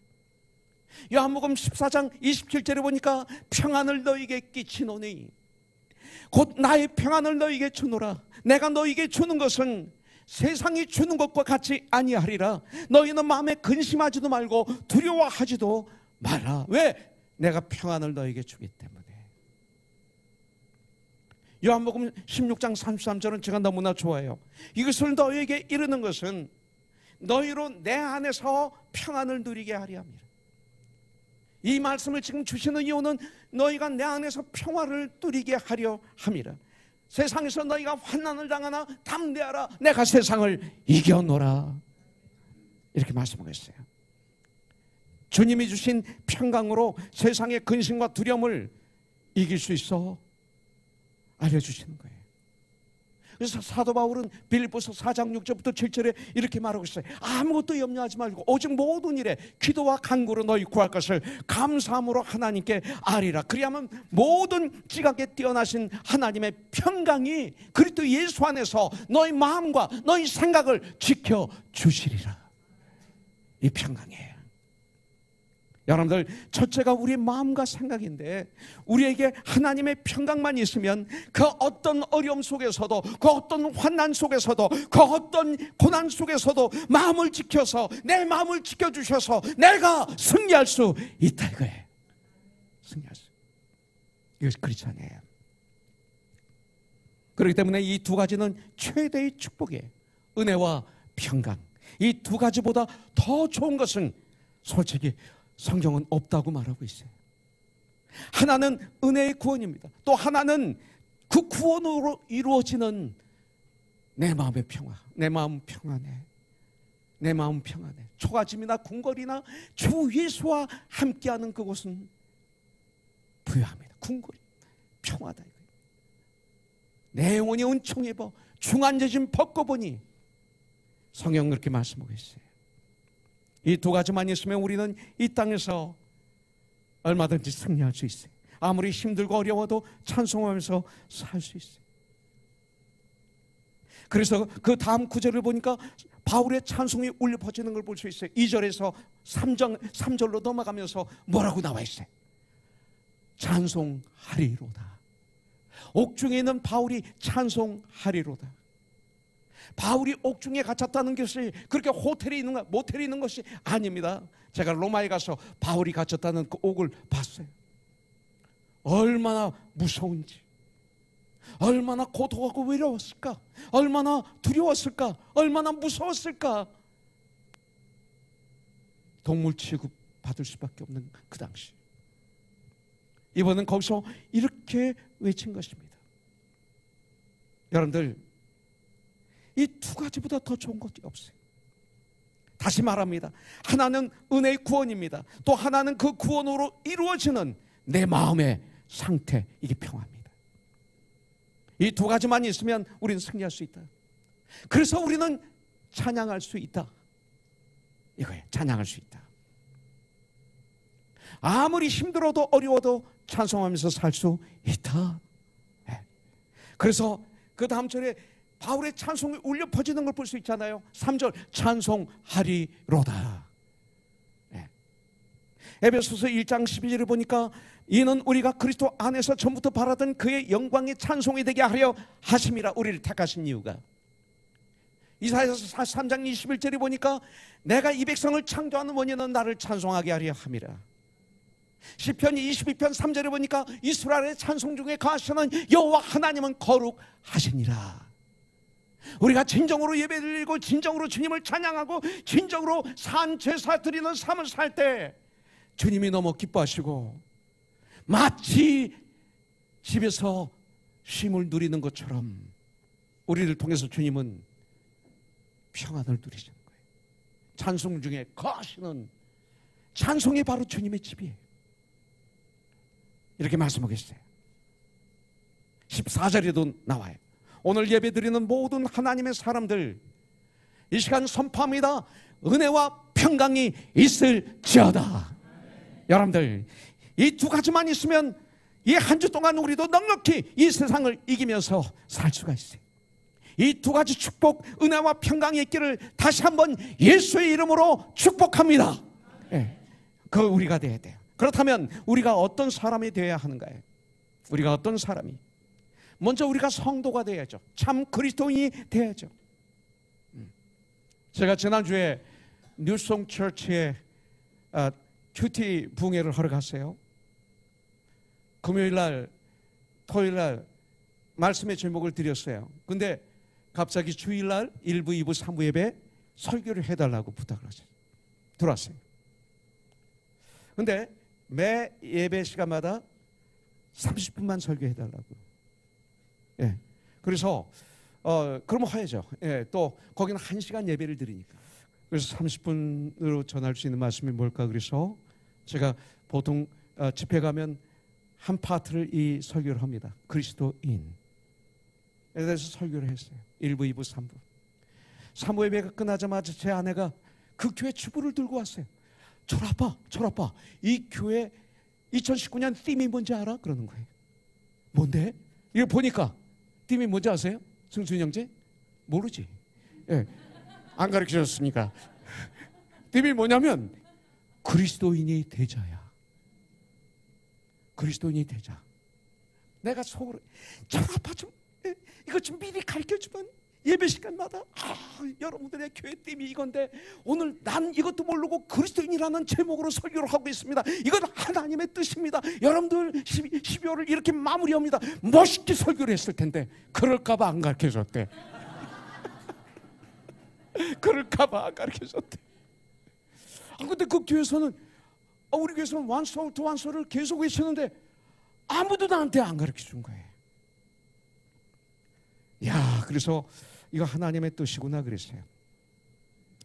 요한복음 14장 27절에 보니까 평안을 너희에게 끼치노니 곧 나의 평안을 너희에게 주노라. 내가 너희에게 주는 것은 세상이 주는 것과 같이 아니하리라. 너희는 마음에 근심하지도 말고 두려워하지도 마라. 왜? 내가 평안을 너에게 주기 때문에. 요한복음 16장 33절은 제가 너무나 좋아해요. 이것을 너희에게 이르는 것은 너희로 내 안에서 평안을 누리게 하려 함이라. 이 말씀을 지금 주시는 이유는 너희가 내 안에서 평화를 누리게 하려 함이라. 세상에서 너희가 환난을 당하나 담대하라. 내가 세상을 이겨노라. 이렇게 말씀하고 있어요. 주님이 주신 평강으로 세상의 근심과 두려움을 이길 수 있어 알려주시는 거예요. 그래서 사도 바울은 빌립보서 4장 6절부터 7절에 이렇게 말하고 있어요. 아무것도 염려하지 말고 오직 모든 일에 기도와 간구로 너희 구할 것을 감사함으로 하나님께 아리라. 그리하면 모든 지각에 뛰어나신 하나님의 평강이 그리스도 예수 안에서 너희 마음과 너희 생각을 지켜주시리라. 이 평강이에요. 여러분들, 첫째가 우리의 마음과 생각인데, 우리에게 하나님의 평강만 있으면 그 어떤 어려움 속에서도, 그 어떤 환난 속에서도, 그 어떤 고난 속에서도 마음을 지켜서, 내 마음을 지켜주셔서 내가 승리할 수 있다 이거예요. 승리할 수. 이것이 크리스찬이에요. 그렇기 때문에 이 두 가지는 최대의 축복이에요. 은혜와 평강. 이 두 가지보다 더 좋은 것은 솔직히 성경은 없다고 말하고 있어요. 하나는 은혜의 구원입니다. 또 하나는 그 구원으로 이루어지는 내 마음의 평화. 내 마음 평안해. 내 마음 평안해. 초가짐이나 궁궐이나 주 예수와 함께하는 그곳은 부유합니다. 궁궐이 평화다. 내 영혼이 은총에 입어 중한제짐 벗고 보니, 성경은 그렇게 말씀하고 있어요. 이 두 가지만 있으면 우리는 이 땅에서 얼마든지 승리할 수 있어요. 아무리 힘들고 어려워도 찬송하면서 살 수 있어요. 그래서 그 다음 구절을 보니까 바울의 찬송이 울려 퍼지는 걸 볼 수 있어요. 2절에서 3절로 넘어가면서 뭐라고 나와 있어요? 찬송하리로다. 옥중에 있는 바울이 찬송하리로다. 바울이 옥중에 갇혔다는 것이 그렇게 호텔에 있는 것, 모텔에 있는 것이 아닙니다. 제가 로마에 가서 바울이 갇혔다는 그 옥을 봤어요. 얼마나 무서운지, 얼마나 고독하고 외로웠을까, 얼마나 두려웠을까, 얼마나 무서웠을까. 동물 취급 받을 수밖에 없는 그 당시. 이번엔 거기서 이렇게 외친 것입니다. 여러분들, 이 두 가지보다 더 좋은 것이 없어요. 다시 말합니다. 하나는 은혜의 구원입니다. 또 하나는 그 구원으로 이루어지는 내 마음의 상태, 이게 평화입니다. 이 두 가지만 있으면 우리는 승리할 수 있다. 그래서 우리는 찬양할 수 있다. 이거예요. 찬양할 수 있다. 아무리 힘들어도 어려워도 찬송하면서 살 수 있다. 그래서 그 다음 절에 바울의 찬송이 울려 퍼지는 걸 볼 수 있잖아요. 3절 찬송하리로다. 에베소서 1장 12절을 보니까 이는 우리가 그리스도 안에서 전부터 바라던 그의 영광의 찬송이 되게 하려 하심이라. 우리를 택하신 이유가. 이사야서 43장 21절에 보니까 내가 이 백성을 창조하는 원인은 나를 찬송하게 하려 함이라. 시편 22편 3절에 보니까 이스라엘의 찬송 중에 거하시는 여호와 하나님은 거룩하시니라. 우리가 진정으로 예배드리고 진정으로 주님을 찬양하고 진정으로 산 제사 드리는 삶을 살 때 주님이 너무 기뻐하시고 마치 집에서 쉼을 누리는 것처럼 우리를 통해서 주님은 평안을 누리시는 거예요. 찬송 중에 거하시는 찬송이 바로 주님의 집이에요. 이렇게 말씀하고 있어요. 14절에도 나와요. 오늘 예배드리는 모든 하나님의 사람들, 이 시간 선포합니다. 은혜와 평강이 있을지어다. 여러분들, 이 두 가지만 있으면 이 한 주 동안 우리도 넉넉히 이 세상을 이기면서 살 수가 있어요. 이 두 가지 축복, 은혜와 평강이 있기를 다시 한번 예수의 이름으로 축복합니다. 그 우리가 되어야 돼요. 그렇다면 우리가 어떤 사람이 되어야 하는가요? 우리가 어떤 사람이? 먼저 우리가 성도가 되어야죠. 참 그리스도인이 되어야죠. 제가 지난주에 뉴송 처치에 큐티 붕회를 하러 갔어요. 금요일날, 토요일날 말씀의 제목을 드렸어요. 근데 갑자기 주일날 1부, 2부, 3부 예배 설교를 해달라고 부탁을 하셨어요. 들어왔어요. 근데 매 예배 시간마다 30분만 설교해달라고. 예. 그래서 그러면 해야죠. 예. 또 거기는 1시간 예배를 드리니까. 그래서 30분으로 전할 수 있는 말씀이 뭘까? 그래서 제가 보통 집회 가면 한 파트를 이 설교를 합니다. 그리스도인에 대해서 설교를 했어요. 1부, 2부, 3부. 3부 예배가 끝나자마자 제 아내가 그 교회 주부를 들고 왔어요. 철아빠, 이 교회 2019년 팀이 뭔지 알아? 그러는 거예요. 뭔데? 이거 보니까 팀이 뭔지 아세요? 승순이 형제? 모르지. 예. 안 가르쳐줬으니까. 팀이 뭐냐면 그리스도인이 되자야. 그리스도인이 되자. 내가 속으로 철아빠 좀 이거 좀 미리 가르쳐주면 예배 시간마다 여러분들의 교회 팀이 이건데 오늘 난 이것도 모르고 그리스도인이라는 제목으로 설교를 하고 있습니다. 이건 하나님의 뜻입니다. 여러분들 12월을 이렇게 마무리합니다. 멋있게 설교를 했을 텐데 그럴까봐 안 가르쳐줬대. 그럴까봐 안 가르쳐줬대. 근데 그 교회에서는 우리 교회에서는 완소울 투 완소를 계속 외치는데 아무도 나한테 안 가르쳐준 거예요. 야, 그래서 이거 하나님의 뜻이구나 그랬어요.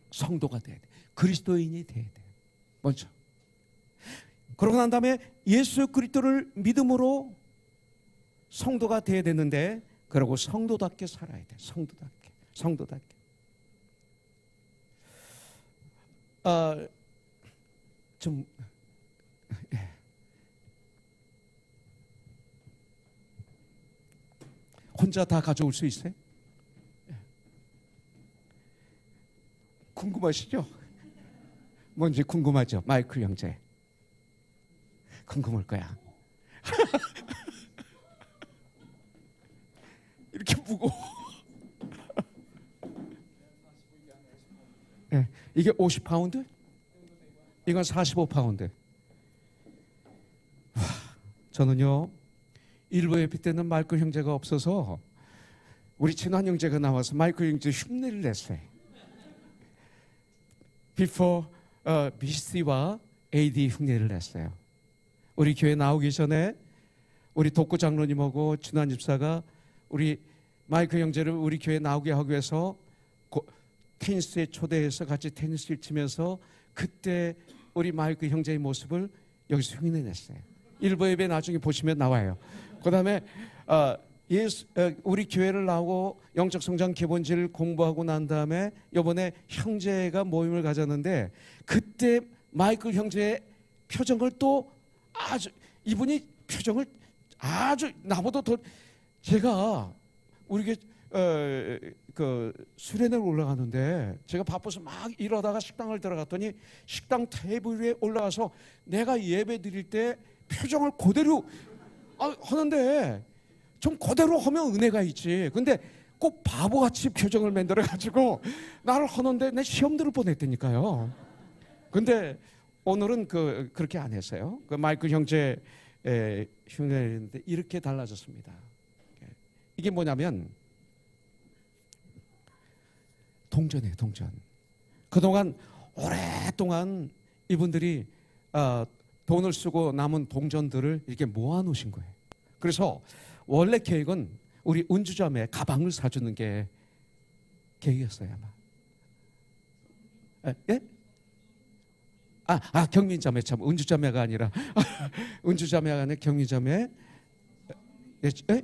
성도가 돼야 돼. 그리스도인이 돼야 돼. 먼저. 그러고 난 다음에 예수 그리스도를 믿음으로 성도가 돼야 되는데 그러고 성도답게 살아야 돼. 성도답게. 혼자 다 가져올 수 있어요? 궁금하시죠? 뭔지 궁금하죠? 마이클 형제. 궁금할 거야. 이렇게 무거워. 네, 이게 50파운드? 이건 45파운드. 저는요, 일부 예배 때는 마이클 형제가 없어서 우리 친한 형제가 나와서 마이클 형제 흉내를 냈어요. Before BC와 AD 흉내를 냈어요. 우리 교회 나오기 전에 우리 독구 장로님하고 준환 집사가 우리 마이클 형제를 우리 교회 나오게 하기 위해서 테니스에 초대해서 같이 테니스를 치면서 그때 우리 마이클 형제의 모습을 여기서 흉내 냈어요. 일부 예배 나중에 보시면 나와요. 그 다음에 우리 교회를 나오고 영적 성장 기본지를 공부하고 난 다음에 이번에 형제가 모임을 가졌는데 그때 마이클 형제의 표정을 또 아주 이분이 표정을 아주 나보다 더 제가 우리 그 수련회를 올라가는데 제가 바빠서 막 이러다가 식당을 들어갔더니 식당 테이블 위에 올라가서 내가 예배 드릴 때 표정을 그대로 하는데 좀 그대로 하면 은혜가 있지. 근데 꼭 바보같이 표정을 만들어가지고 나를 하는데 내 시험 들을 뻔했다니까요. 근데 오늘은 그렇게 안 했어요. 그 마이클 형제 흉내냈는데 이렇게 달라졌습니다. 이게 뭐냐면 동전이에요, 동전. 그동안 오랫동안 이분들이 돈을 쓰고 남은 동전들을 이렇게 모아놓으신 거예요. 그래서 원래 계획은 우리 은주자매 가방을 사주는 게 계획이었어요 아마. 예? 경민자매 참 은주자매가 아니라 은주자매가 아니라 경민자매. 예?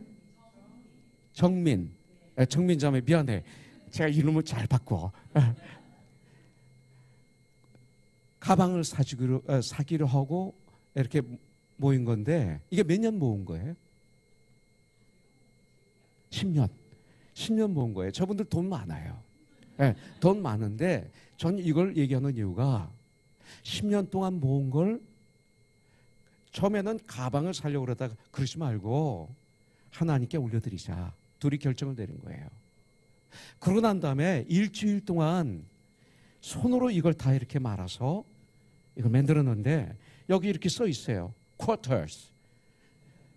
정민자매 미안해. 제가 이름을 잘 바꿔. 가방을 사기로 하고 이렇게 모인 건데 이게 몇 년 모은 거예요? 10년 모은 거예요. 저분들 돈 많아요. 네, 돈 많은데 전 이걸 얘기하는 이유가 10년 동안 모은 걸 처음에는 가방을 사려고 그러다가 그러지 말고 하나님께 올려드리자. 둘이 결정을 내린 거예요. 그러고 난 다음에 일주일 동안 손으로 이걸 다 이렇게 말아서 이걸 만들었는데 여기 이렇게 써 있어요. quarters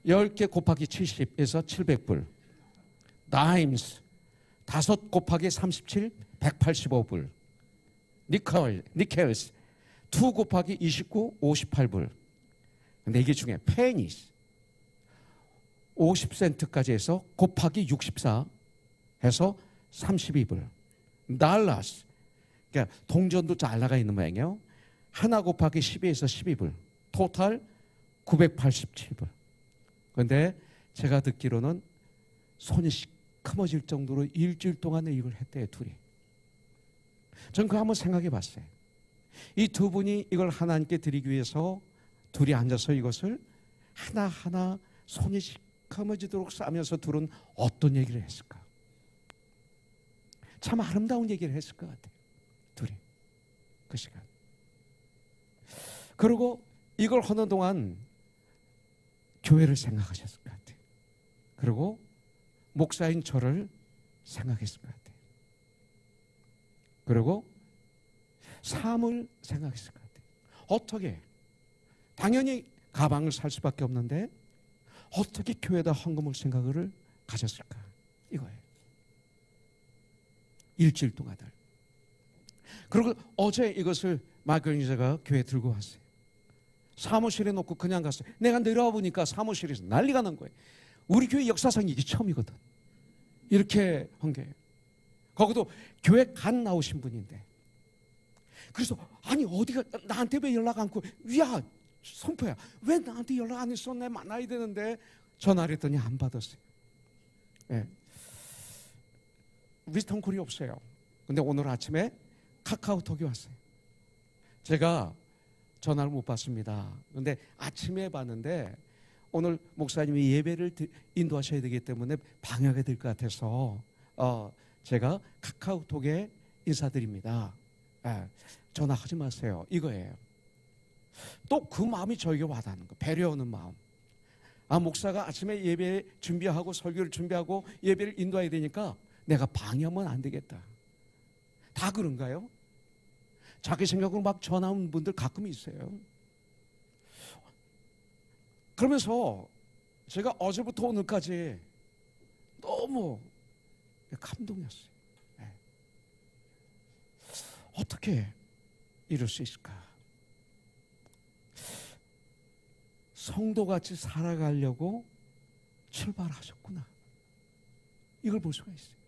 10개 곱하기 70에서 700불. dimes 5 곱하기 37 185불. nickels 2 곱하기 29 58불. 근데 이게 중요해. pennies 50센트까지 해서 곱하기 64 해서 32불. dollars 그러니까 동전도 잘 나가 있는 모양이에요. 하나 곱하기 12에서 12불. 토탈 987불. 그런데 제가 듣기로는 손이 시커머질 정도로 일주일 동안 이걸 했대요, 둘이. 전 그거 한번 생각해 봤어요. 이 두 분이 이걸 하나님께 드리기 위해서 둘이 앉아서 이것을 하나하나 손이 시커머지도록 싸면서 둘은 어떤 얘기를 했을까? 참 아름다운 얘기를 했을 것 같아요. 둘이. 그 시간. 그리고 이걸 하는 동안 교회를 생각하셨을 것 같아요. 그리고 목사인 저를 생각했을 것 같아요. 그리고 삶을 생각했을 것 같아요. 어떻게? 당연히 가방을 살 수밖에 없는데 어떻게 교회에다 헌금을 생각을 가졌을까? 이거예요. 일주일 동안을. 그리고 어제 이것을 마그니제가 교회에 들고 왔어요. 사무실에 놓고 그냥 갔어요. 내가 내려와 보니까 사무실에서 난리가 난 거예요. 우리 교회 역사상 이게 처음이거든. 이렇게 한 게. 거기도 교회 간 나오신 분인데. 그래서 아니 어디가 나한테 왜 연락 안 고 야 성포야 왜 나한테 연락 안 했어? 내 만나야 되는데 전화를 했더니 안 받았어요. 네. 위스턴 콜이 없어요. 근데 오늘 아침에 카카오톡이 왔어요. 제가 전화를 못 받습니다. 그런데 아침에 봤는데 오늘 목사님이 예배를 인도하셔야 되기 때문에 방해가 될 것 같아서 제가 카카오톡에 인사드립니다. 전화하지 마세요. 이거예요. 또 그 마음이 저에게 와닿는 거. 배려하는 마음. 목사가 아침에 예배 준비하고 설교를 준비하고 예배를 인도해야 되니까 내가 방해하면 안 되겠다. 다 그런가요? 자기 생각으로 막 전화하는 분들 가끔 있어요. 그러면서 제가 어제부터 오늘까지 너무 감동이었어요. 네. 어떻게 이럴 수 있을까? 성도같이 살아가려고 출발하셨구나. 이걸 볼 수가 있어요.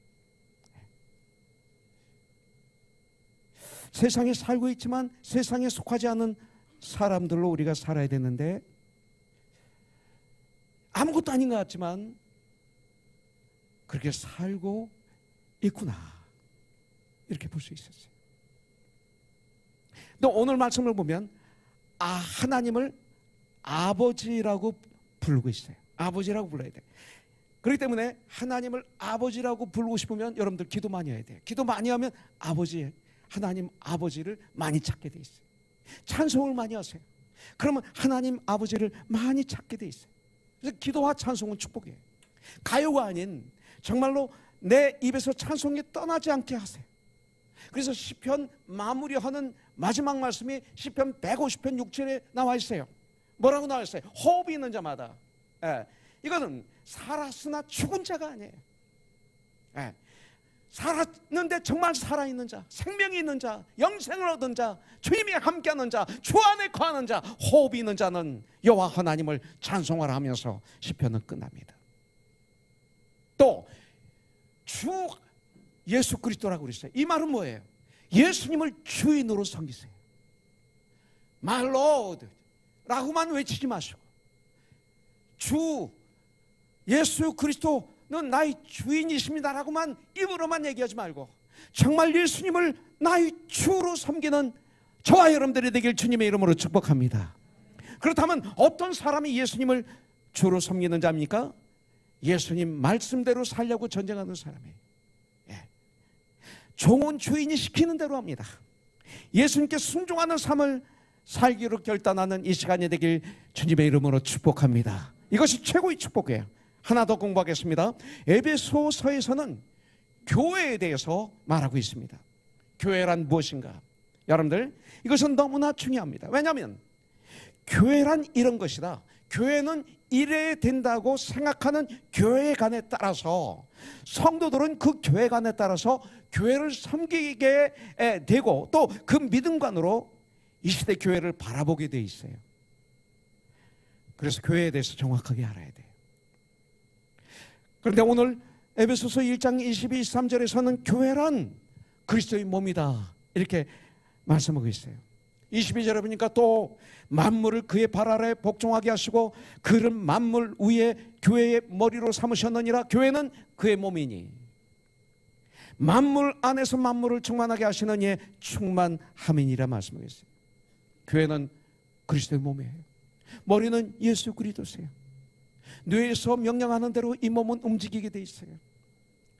세상에 살고 있지만 세상에 속하지 않은 사람들로 우리가 살아야 되는데 아무것도 아닌 것 같지만 그렇게 살고 있구나. 이렇게 볼 수 있었어요. 또 오늘 말씀을 보면 하나님을 아버지라고 부르고 있어요. 아버지라고 불러야 돼. 그렇기 때문에 하나님을 아버지라고 부르고 싶으면 여러분들 기도 많이 해야 돼요. 기도 많이 하면 하나님 아버지를 많이 찾게 돼 있어요. 찬송을 많이 하세요. 그러면 하나님 아버지를 많이 찾게 돼 있어요. 그래서 기도와 찬송은 축복이에요. 가요가 아닌 정말로 내 입에서 찬송이 떠나지 않게 하세요. 그래서 시편 마무리하는 마지막 말씀이 시편 150편 6절에 나와 있어요. 뭐라고 나와 있어요? 호흡이 있는 자마다. 이거는 살았으나 죽은 자가 아니에요. 살았는데 정말 살아있는 자, 생명이 있는 자, 영생을 얻은 자, 주님이 함께하는 자, 주 안에 거하는 자, 호흡이 있는 자는 여호와 하나님을 찬송을 하면서 시편은 끝납니다. 또 주 예수 그리스도라고 그랬어요. 이 말은 뭐예요? 예수님을 주인으로 섬기세요. My Lord 라고만 외치지 마시고 주 예수 그리스도는 나의 주인이십니다 라고만 입으로만 얘기하지 말고 정말 예수님을 나의 주로 섬기는 저와 여러분들이 되길 주님의 이름으로 축복합니다. 그렇다면 어떤 사람이 예수님을 주로 섬기는 자입니까? 예수님 말씀대로 살려고 전쟁하는 사람이에요. 종은 주인이 시키는 대로 합니다. 예수님께 순종하는 삶을 살기로 결단하는 이 시간이 되길 주님의 이름으로 축복합니다. 이것이 최고의 축복이에요. 하나 더 공부하겠습니다. 에베소서에서는 교회에 대해서 말하고 있습니다. 교회란 무엇인가? 여러분들, 이것은 너무나 중요합니다. 왜냐하면 교회란 이런 것이다. 교회는 이래야 된다고 생각하는 교회관에 따라서 성도들은 그 교회관에 따라서 교회를 섬기게 되고 또 그 믿음관으로 이 시대 교회를 바라보게 돼 있어요. 그래서 교회에 대해서 정확하게 알아야 돼요. 그런데 오늘 에베소서 1장 22, 23절에서는 교회란 그리스도의 몸이다 이렇게 말씀하고 있어요. 22절에 보니까 또 만물을 그의 발 아래 복종하게 하시고 그를 만물 위에 교회의 머리로 삼으셨느니라. 교회는 그의 몸이니 만물 안에서 만물을 충만하게 하시는 이의 충만함이니라 말씀하고 있어요. 교회는 그리스도의 몸이에요. 머리는 예수 그리스도세요. 뇌에서 명령하는 대로 이 몸은 움직이게 돼 있어요.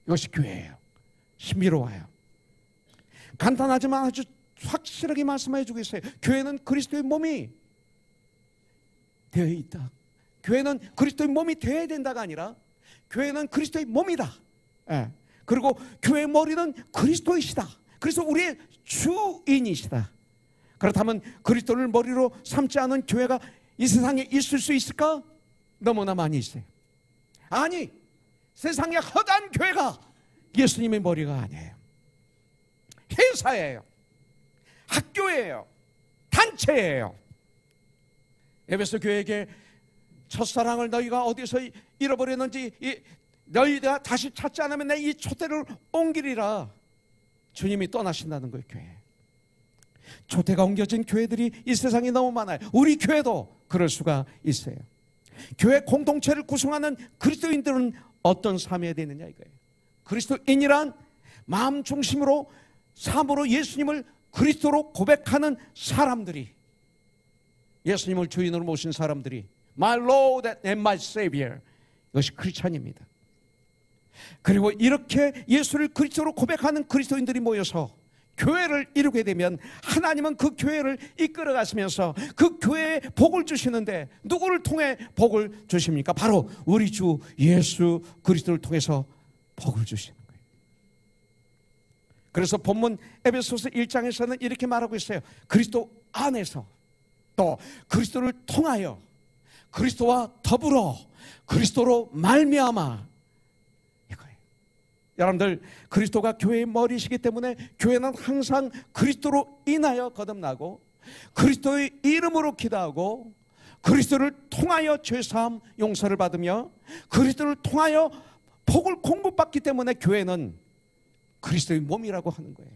이것이 교회예요. 신비로워요. 간단하지만 아주 확실하게 말씀해 주고 있어요. 교회는 그리스도의 몸이 되어 있다. 교회는 그리스도의 몸이 되어야 된다가 아니라 교회는 그리스도의 몸이다. 예. 그리고 교회의 머리는 그리스도이시다. 그래서 우리의 주인이시다. 그렇다면 그리스도를 머리로 삼지 않은 교회가 이 세상에 있을 수 있을까? 너무나 많이 있어요. 아니, 세상에 허다한 교회가 예수님의 머리가 아니에요. 회사예요. 학교예요. 단체예요. 에베소 교회에게 첫사랑을 너희가 어디서 잃어버렸는지 너희가 다시 찾지 않으면 내 이 촛대를 옮기리라. 주님이 떠나신다는 거예요. 교회. 촛대가 옮겨진 교회들이 이 세상에 너무 많아요. 우리 교회도 그럴 수가 있어요. 교회 공동체를 구성하는 그리스도인들은 어떤 삶이 되느냐 이거예요. 그리스도인이란 마음 중심으로 삶으로 예수님을 그리스도로 고백하는 사람들이, 예수님을 주인으로 모신 사람들이 My Lord and my Savior, 이것이 크리스찬입니다. 그리고 이렇게 예수를 그리스도로 고백하는 그리스도인들이 모여서 교회를 이루게 되면 하나님은 그 교회를 이끌어 가시면서 그 교회에 복을 주시는데 누구를 통해 복을 주십니까? 바로 우리 주 예수 그리스도를 통해서 복을 주시는 거예요. 그래서 본문 에베소서 1장에서는 이렇게 말하고 있어요. 그리스도 안에서 또 그리스도를 통하여 그리스도와 더불어 그리스도로 말미암아 이거예요. 여러분들, 그리스도가 교회의 머리시기 때문에 교회는 항상 그리스도로 인하여 거듭나고 그리스도의 이름으로 기도하고 그리스도를 통하여 죄사함 용서를 받으며 그리스도를 통하여 복을 공급받기 때문에 교회는 그리스도의 몸이라고 하는 거예요.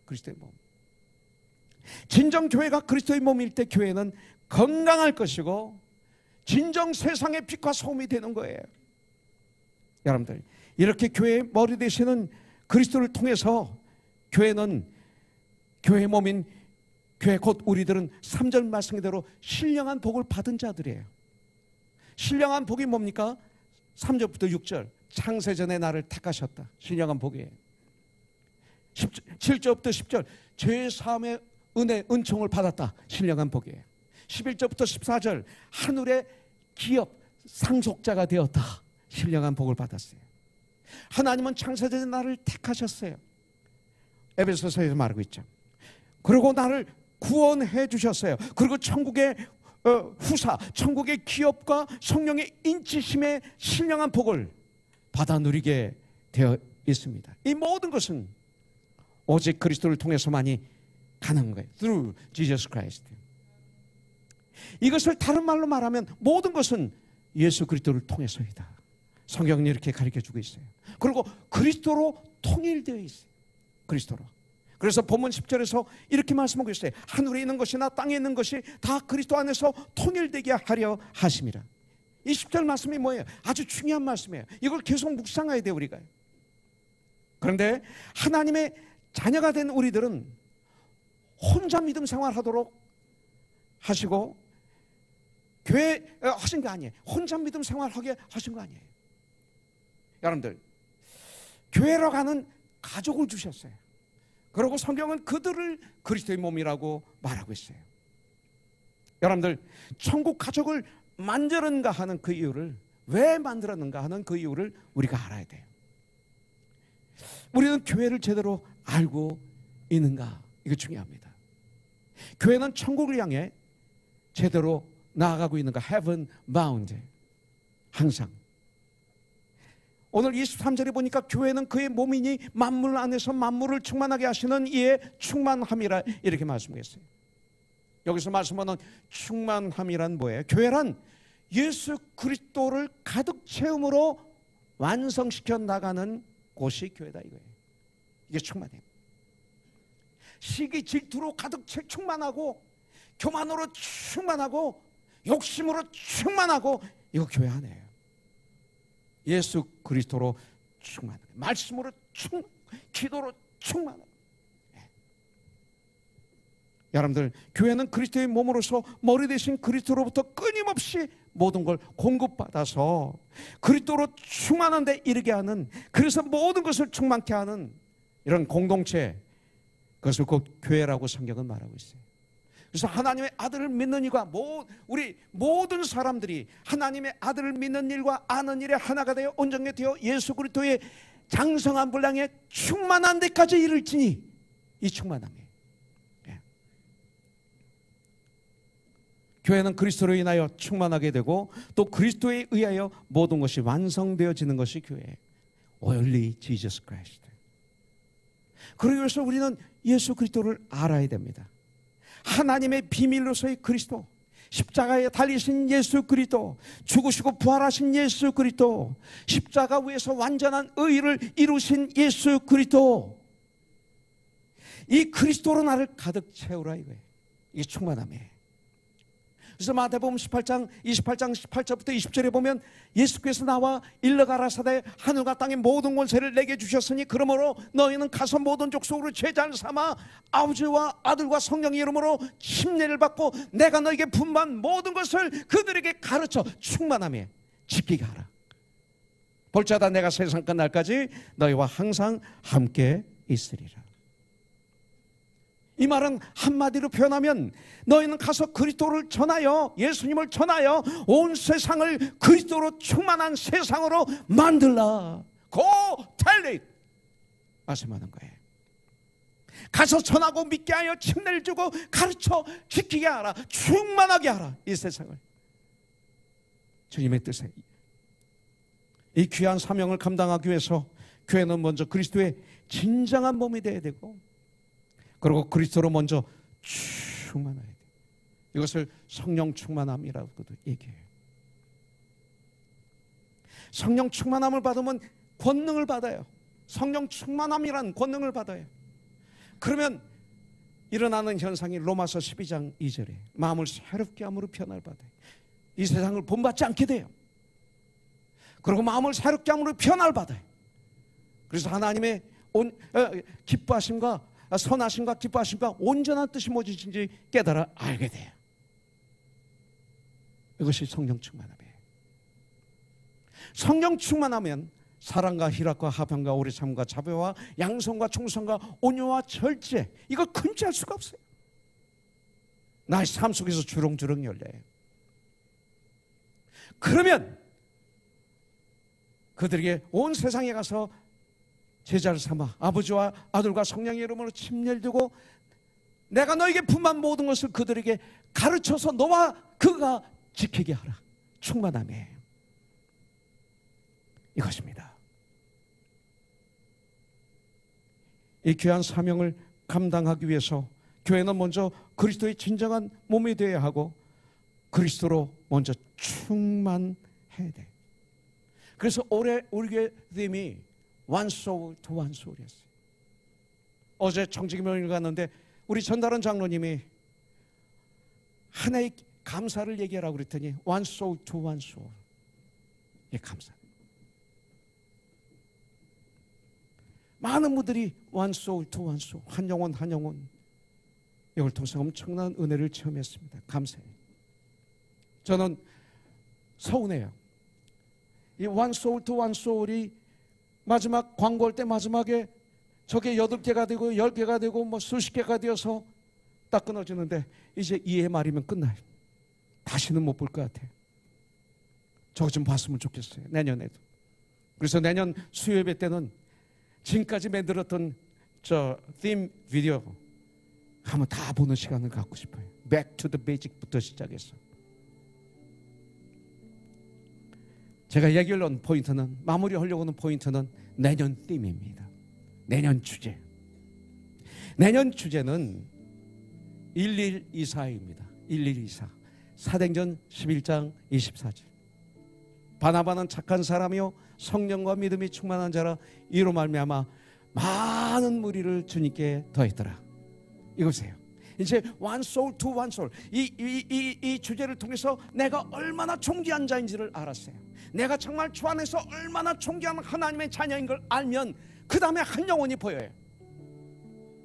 그리스도의 몸. 진정 교회가 그리스도의 몸일 때 교회는 건강할 것이고 진정 세상의 빛과 소음이 되는 거예요. 여러분들, 이렇게 교회의 머리 되시는 그리스도를 통해서 교회는, 교회의 몸인 교회 곧 우리들은 3절 말씀대로 신령한 복을 받은 자들이에요. 신령한 복이 뭡니까? 3절부터 6절 창세전에 나를 택하셨다. 신령한 복이에요. 7절부터 10절 죄사함의 은혜, 은총을 받았다. 신령한 복이에요. 11절부터 14절 하늘의 기업 상속자가 되었다. 신령한 복을 받았어요. 하나님은 창세전에 나를 택하셨어요. 에베소서에서 말하고 있죠. 그리고 나를 구원해 주셨어요. 그리고 천국의 후사, 천국의 기업과 성령의 인치심의 신령한 복을 받아 누리게 되어 있습니다. 이 모든 것은 오직 그리스도를 통해서만이 가능한 거예요. Through Jesus Christ. 이것을 다른 말로 말하면 모든 것은 예수 그리스도를 통해서이다. 성경은 이렇게 가르쳐주고 있어요. 그리고 그리스도로 통일되어 있어요. 그리스도로. 그래서 본문 10절에서 이렇게 말씀하고 있어요. 하늘에 있는 것이나 땅에 있는 것이 다 그리스도 안에서 통일되게 하려 하심이라. 이 10절 말씀이 뭐예요? 아주 중요한 말씀이에요. 이걸 계속 묵상해야 돼요, 우리가. 그런데 하나님의 자녀가 된 우리들은 혼자 믿음 생활하도록 하시고 교회 하신 거 아니에요. 혼자 믿음 생활하게 하신 거 아니에요. 여러분들, 교회로 가는 가족을 주셨어요. 그리고 성경은 그들을 그리스도의 몸이라고 말하고 있어요. 여러분들, 천국 가족을 만들었는가 하는 그 이유를, 왜 만들었는가 하는 그 이유를 우리가 알아야 돼요. 우리는 교회를 제대로 알고 있는가? 이거 중요합니다. 교회는 천국을 향해 제대로 나아가고 있는가? Heaven bound. 항상. 오늘 23절에 보니까 교회는 그의 몸이니 만물 안에서 만물을 충만하게 하시는 이의 충만함이라 이렇게 말씀했어요. 여기서 말씀하는 충만함이란 뭐예요? 교회란 예수 그리스도를 가득 채움으로 완성시켜 나가는 곳이 교회다 이거예요. 이게 충만해요. 시기 질투로 가득 채 충만하고, 교만으로 충만하고, 욕심으로 충만하고, 이거 교회 아니에요. 예수 그리스도로 충만하고, 말씀으로 기도로 충만하고. 여러분들, 교회는 그리스도의 몸으로서 머리 대신 그리스도로부터 끊임없이 모든 걸 공급받아서 그리스도로 충만한 데 이르게 하는, 그래서 모든 것을 충만케 하는 이런 공동체, 그것을 곧 교회라고 성경은 말하고 있어요. 그래서 하나님의 아들을 믿는 이가 우리 모든 사람들이 하나님의 아들을 믿는 일과 아는 일에 하나가 되어 온전히 되어 예수 그리스도의 장성한 분량에 충만한 데까지 이를지니, 이 충만함이에요. 교회는 그리스도로 인하여 충만하게 되고 또 그리스도에 의하여 모든 것이 완성되어지는 것이 교회예요. Only Jesus Christ. 그러기 위해서 우리는 예수 그리스도를 알아야 됩니다. 하나님의 비밀로서의 그리스도, 십자가에 달리신 예수 그리스도, 죽으시고 부활하신 예수 그리스도, 십자가 위에서 완전한 의를 이루신 예수 그리스도, 이 그리스도로 나를 가득 채우라 이거예요. 이게 충만함이에요. 그래서 마태복음 28장 18절부터 20절에 보면 예수께서 나와 일러 가라사대 하늘과 땅의 모든 권세를 내게 주셨으니 그러므로 너희는 가서 모든 족속으로 제자를 삼아 아버지와 아들과 성령의 이름으로 침례를 받고 내가 너에게 분반 모든 것을 그들에게 가르쳐 충만함에 지키게 하라. 볼자다 내가 세상 끝날까지 너희와 항상 함께 있으리라. 이 말은 한마디로 표현하면 너희는 가서 그리스도를 전하여, 예수님을 전하여 온 세상을 그리스도로 충만한 세상으로 만들라. Go tell it. 말씀하는 거예요. 가서 전하고 믿게 하여 침례를 주고 가르쳐 지키게 하라. 충만하게 하라. 이 세상을. 주님의 뜻에 이 귀한 사명을 감당하기 위해서 교회는 먼저 그리스도의 진정한 몸이 되어야 되고, 그리고 그리스도로 먼저 충만해야 돼요. 이것을 성령 충만함이라고도 얘기해요. 성령 충만함을 받으면 권능을 받아요. 성령 충만함이란 권능을 받아요. 그러면 일어나는 현상이 로마서 12장 2절에 마음을 새롭게 함으로 변화를 받아요. 이 세상을 본받지 않게 돼요. 그리고 마음을 새롭게 함으로 변화를 받아요. 그래서 하나님의 기뻐하심과 선하심과 기뻐하심과 온전한 뜻이 무엇인지 깨달아 알게 돼요. 이것이 성령 충만함이에요. 성령 충만하면 사랑과 희락과 화평과 오래참과 자비와 양성과 충성과 온유와 절제, 이거 금지할 수가 없어요. 나의 삶 속에서 주렁주렁 열려요. 그러면 그들에게 온 세상에 가서 제자를 삼아 아버지와 아들과 성령의 이름으로 침례를 주고 내가 너에게 분만 모든 것을 그들에게 가르쳐서 너와 그가 지키게 하라. 충만함이에요. 이것입니다. 이 귀한 사명을 감당하기 위해서 교회는 먼저 그리스도의 진정한 몸이 되어야 하고 그리스도로 먼저 충만해야 돼. 그래서 올해 우리 교회 팀이 One soul to one soul이었어요. 어제 청지기명을 갔는데 우리 전다른 장로님이 하나의 감사를 얘기하라고 그랬더니 One soul to one soul. 이 감사. 많은 분들이 One soul to one soul, 한 영혼 한 영혼, 이걸 통해서 엄청난 은혜를 체험했습니다. 감사해요. 저는 서운해요. 이 One soul to one soul이 마지막 광고할 때 마지막에 저게 8개가 되고 10개가 되고 뭐 수십 개가 되어서 딱 끊어지는데 이제 2회 말이면 끝나요. 다시는 못 볼 것 같아요. 저거 좀 봤으면 좋겠어요. 내년에도. 그래서 내년 수요예배 때는 지금까지 만들었던 저 팀 비디오 한번 다 보는 시간을 갖고 싶어요. Back to the basic부터 시작해서. 제가 얘기를 한 포인트는, 마무리하려고 하는 포인트는 내년 팀입니다. 내년 주제. 내년 주제는 1124입니다. 1124. 사도행전 11장 24절. 바나바는 착한 사람이요 성령과 믿음이 충만한 자라 이로 말미암아 많은 무리를 주님께 더했더라. 이거세요. 이제 one soul to one soul. 이 주제를 통해서 내가 얼마나 존귀한 자인지를 알았어요. 내가 정말 주 안에서 얼마나 존귀한 하나님의 자녀인 걸 알면 그 다음에 한 영혼이 보여요.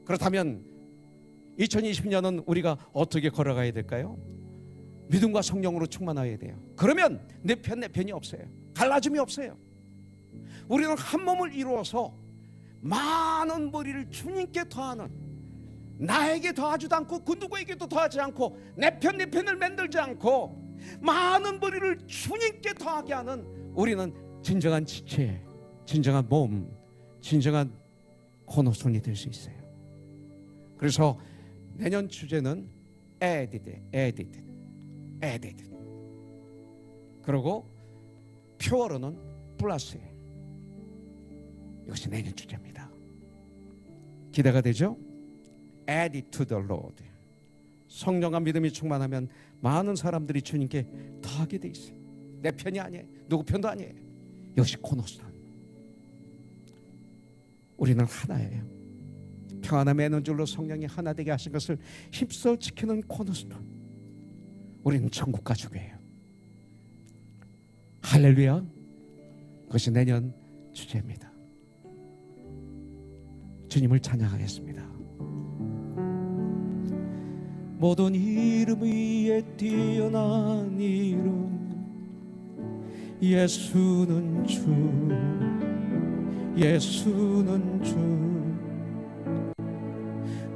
그렇다면 2020년은 우리가 어떻게 걸어가야 될까요? 믿음과 성령으로 충만해야 돼요. 그러면 내 편이 없어요. 갈라짐이 없어요. 우리는 한 몸을 이루어서 많은 무리를 주님께 더하는, 나에게 더하지도 않고 그 누구에게도 더하지 않고 내 편을 만들지 않고 많은 무리를 주님께 더하게 하는, 우리는 진정한 지체, 진정한 몸, 진정한 코너손이 될 수 있어요. 그래서 내년 주제는 added. 그리고 표어로는 플러스예요. 이것이 내년 주제입니다. 기대가 되죠? Added to the Lord. 성령과 믿음이 충만하면 많은 사람들이 주님께 더하게 돼 있어요. 내 편이 아니에요. 누구 편도 아니에요. 이것이 코너스톤. 우리는 하나예요. 평안함의 에너지로 성령이 하나 되게 하신 것을 힘써 지키는 코너스톤. 우리는 천국 가족이에요. 할렐루야. 그것이 내년 주제입니다. 주님을 찬양하겠습니다. 모든 이름 위에 뛰어난 이름 예수는 주, 예수는 주.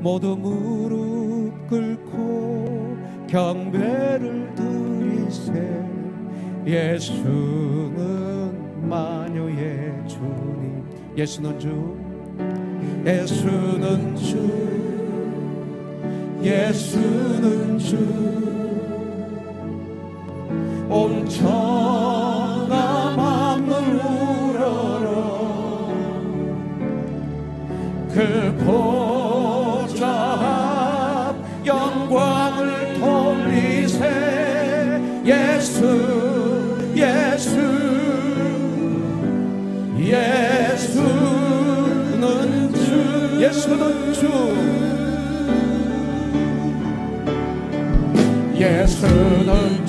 모두 무릎 꿇고 경배를 드리세. 예수는 만유의 주님. 예수는 주, 예수는 주, 예수는 주. 온 천하 만물 우러러 그 보좌 앞 영광을 돌리세. 예수, 예수, 예수는 주, 예수는 주. 예수는